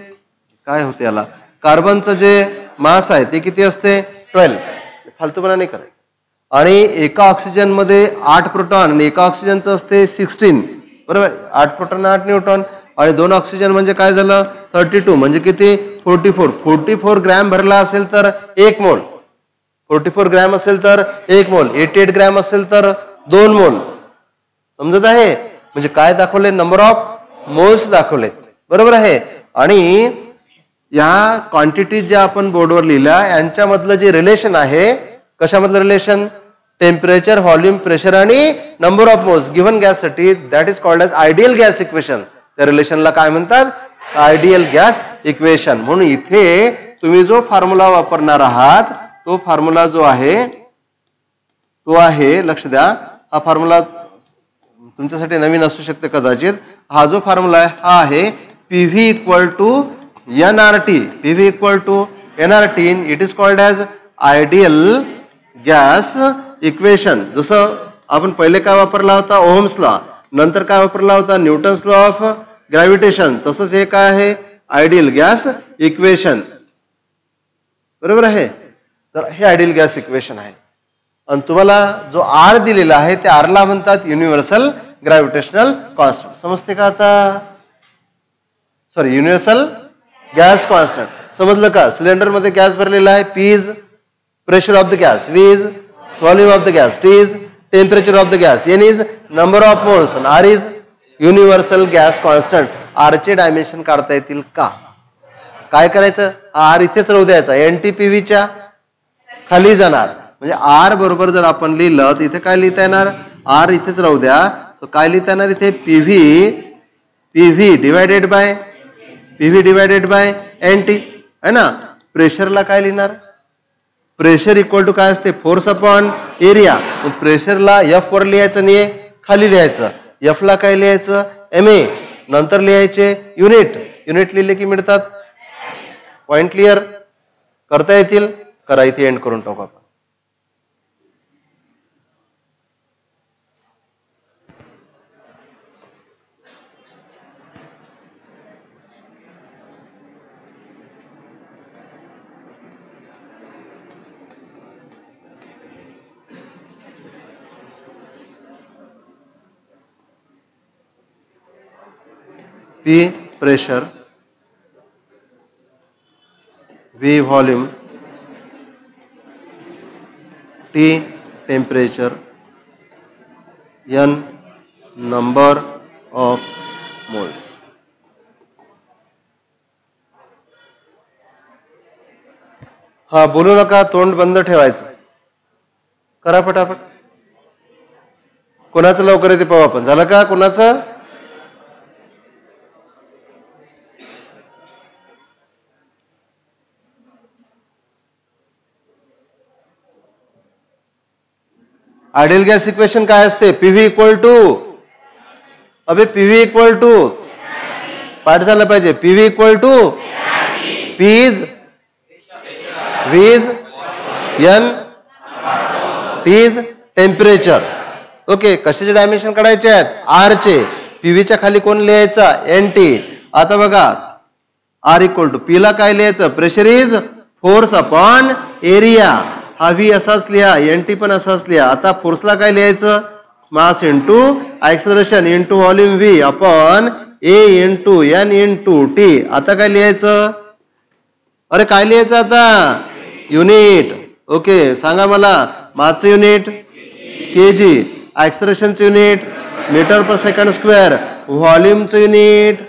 Speaker 1: काय होते याला, कार्बनचं जे मास आहे ते किती असते, 12. फालतूपणा नाही करायचं. आणि एका ऑक्सिजन मध्ये 8 प्रोटॉन आणि एका ऑक्सिजनचं असते 16, बरोबर. 8 प्रोटॉन 8 न्यूट्रॉन आणि 2 ऑक्सिजन म्हणजे काय झालं 32, म्हणजे किती 44 ग्रॅम भरला असेल तर 1 मोल, 44 ग्रॅम असेल तर 1 मोल, 88 ग्रॅम असेल तर 2 मोल. समजत आहे. म्हणजे काय दाखवले, नंबर ऑफ मोल्स दाखवले, बरोबर आहे. आणि या क्वांटिटीज ज्या आपण बोर्डवर लिहिल्या यांच्यामधलं जे रिलेशन आहे, कशामधलं रिलेशन, टेम्परेचर, व्हॉल्यूम, प्रेशर आणि नंबर ऑफ मोल्स गिव्हन गॅससाठी, that is called as ideal gas equation. त्या रिलेशनला काय म्हणतात, आयडियल गॅस इक्वेशन. म्हणून इथे तुम्ही जो फॉर्म्युला वापरणार आहात तो फॉर्म्युला जो आहे तो आहे, लक्ष द्या, हा फॉर्म्युला तुमच्यासाठी नवीन असू शकते कदाचित. हा जो फॉर्म्युला आहे हा आहे PV equal to NRT. PV equal to NRT, it is called as ideal gas equation. जसं आपण पहिले काय वापरला होता, ओहम्स लॉ, नंतर काय वापरला होता, न्यूटन्स लॉ ऑफ ग्रॅव्हिटेशन. तसंच हे काय आहे, आयडियल गॅस इक्वेशन, बरोबर आहे. तर हे आयडियल गॅस इक्वेशन आहे. आणि तुम्हाला जो आर दिलेला आहे त्या आरला म्हणतात युनिव्हर्सल ग्रॅव्हिटेशनल कॉन्स्टंट. समजते का आता, सॉरी, युनिव्हर्सल गॅस कॉन्स्टंट. समजलं का. सिलेंडर मध्ये गॅस भरलेला आहे, P is pressure of the gas, V is volume of the gas, T is temperature of the gas, N is number of moles, R is universal gas constant. R चे dimension काढता येतील का, काय करायचं, R इथेच राहू द्यायचा, NTPV खाली जाणार. म्हणजे आर बरोबर जर आपण लिहिलं तर इथे काय लिहिता येणार, आर इथेच राहू द्या. सो काय लिहिता येणार इथे, PV डिवायडेड बाय NT आहे ना. प्रेशरला काय लिहिणार, प्रेशर इक्वल टू काय असते, फोर्स अपॉन एरिया. प्रेशरला F वर लिहायचं आणि खाली लिहायचं. F ला काय लिहायचं, MA, नंतर लिहायचे युनिट. युनिट लिहिले की मिळतात. पॉइंट क्लिअर करता येतील, करा. इथे एंड करून टाकू आपण. P pressure, V volume, T temperature, N number of moles. हा, बोलू नका, तोंड बंद ठेवायचं. करा फटाफट. कोणाचं लवकर येते पाहू आपण. झालं का कोणाचं, आयडियल गॅस इक्वेशन काय असते, PV इक्वल टू, अबे PV इक्वल टू पाठ झालं पाहिजे. PV equal to P is V is N T is temperature. Okay, कशाचे डायमेन्शन काढायचे आहेत? आर चे. पीव्हीच्या खाली कोण लिहायचा? N T. आता बघा आर इक्वल टू पी ला काय लिहायचं? Pressure is force upon area. हा व्ही असाच लिहा, एन टी पण असाच लिहा. आता फोर्सला काय लिहायचं? Mass into acceleration into volume V upon A into N into T. आता काय लिहायचं? अरे काय लिहायचं आता? युनिट. ओके, सांगा मला. मासचं युनिट केजी, एक्सेलरेशनचं unit metre per second square, व्हॉल्यूमचं युनिट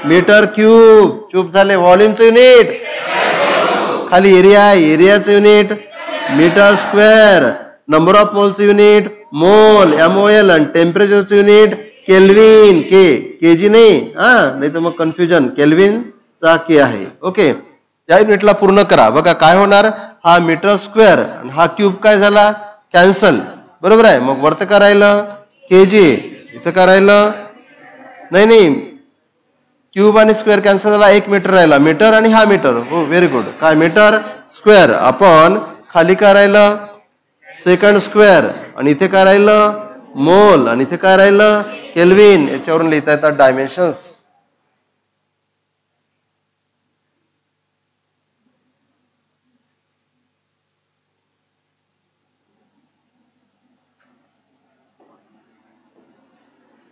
Speaker 1: मीटर क्यूब. चूप झाले. व्हॉल्यूमचं युनिट खाली एरिया, एरियाचं unit metre square, number of मोलचं युनिट मोल MOL आणि टेम्परेचरचं युनिट केल्विन के. केजी नाही नाही तर मग कन्फ्युजन. केल्विनचा के आहे. ओके, या युनिटला पूर्ण करा. बघा काय होणार? हा मीटर स्क्वेअर आणि हा क्यूब काय झाला? कॅन्सल. बरोबर आहे. मग वरती काय राहिलं? केजी. इथं काय राहिलं? नाही क्यूब आणि स्क्वेअर कॅन्सल झाला. 1 मीटर राहिला. मीटर आणि हा मीटर. हो, व्हेरी गुड. काय? मीटर स्क्वेअर अपॉन खाली काय राहिलं? सेकंड स्क्वेअर आणि इथे काय राहिलं? मोल आणि इथे काय राहिलं? केल्विन. याच्यावरून लिहिता येतात डायमेन्शन्स.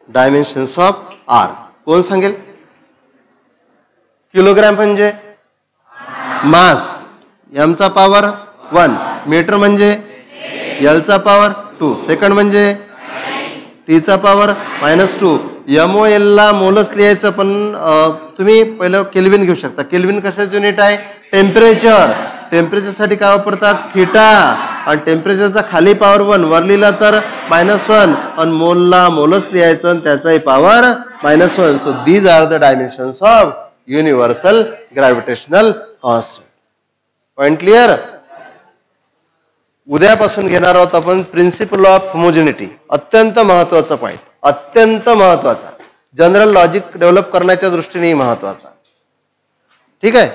Speaker 1: डायमेन्शन्स ऑफ आर कोण सांगेल? किलोग्रॅम म्हणजे मास, एमचा पॉवर 1, मीटर म्हणजे एलचा पॉवर 2, सेकंड म्हणजे टीचा पॉवर -2. MOL ला मोलच लिहायचं, पण तुम्ही पहिलं केल्विन घेऊ शकता. केल्विन कशाचं युनिट आहे? टेम्परेचर. टेम्परेचरसाठी काय वापरतात? थीटा. आणि टेम्परेचरचा खाली पॉवर 1, वर लिहिला तर -1 आणि मोलला मोलच लिहायचं आणि त्याचाही power -1. So these are the dimensions of universal gravitational constant. Point clear? उद्यापासून घेणार आहोत आपण प्रिन्सिपल ऑफ होमोजेनिटी. अत्यंत महत्वाचा पॉइंट, अत्यंत महत्वाचा. जनरल लॉजिक डेव्हलप करण्याच्या दृष्टीने महत्वाचा. ठीक आहे.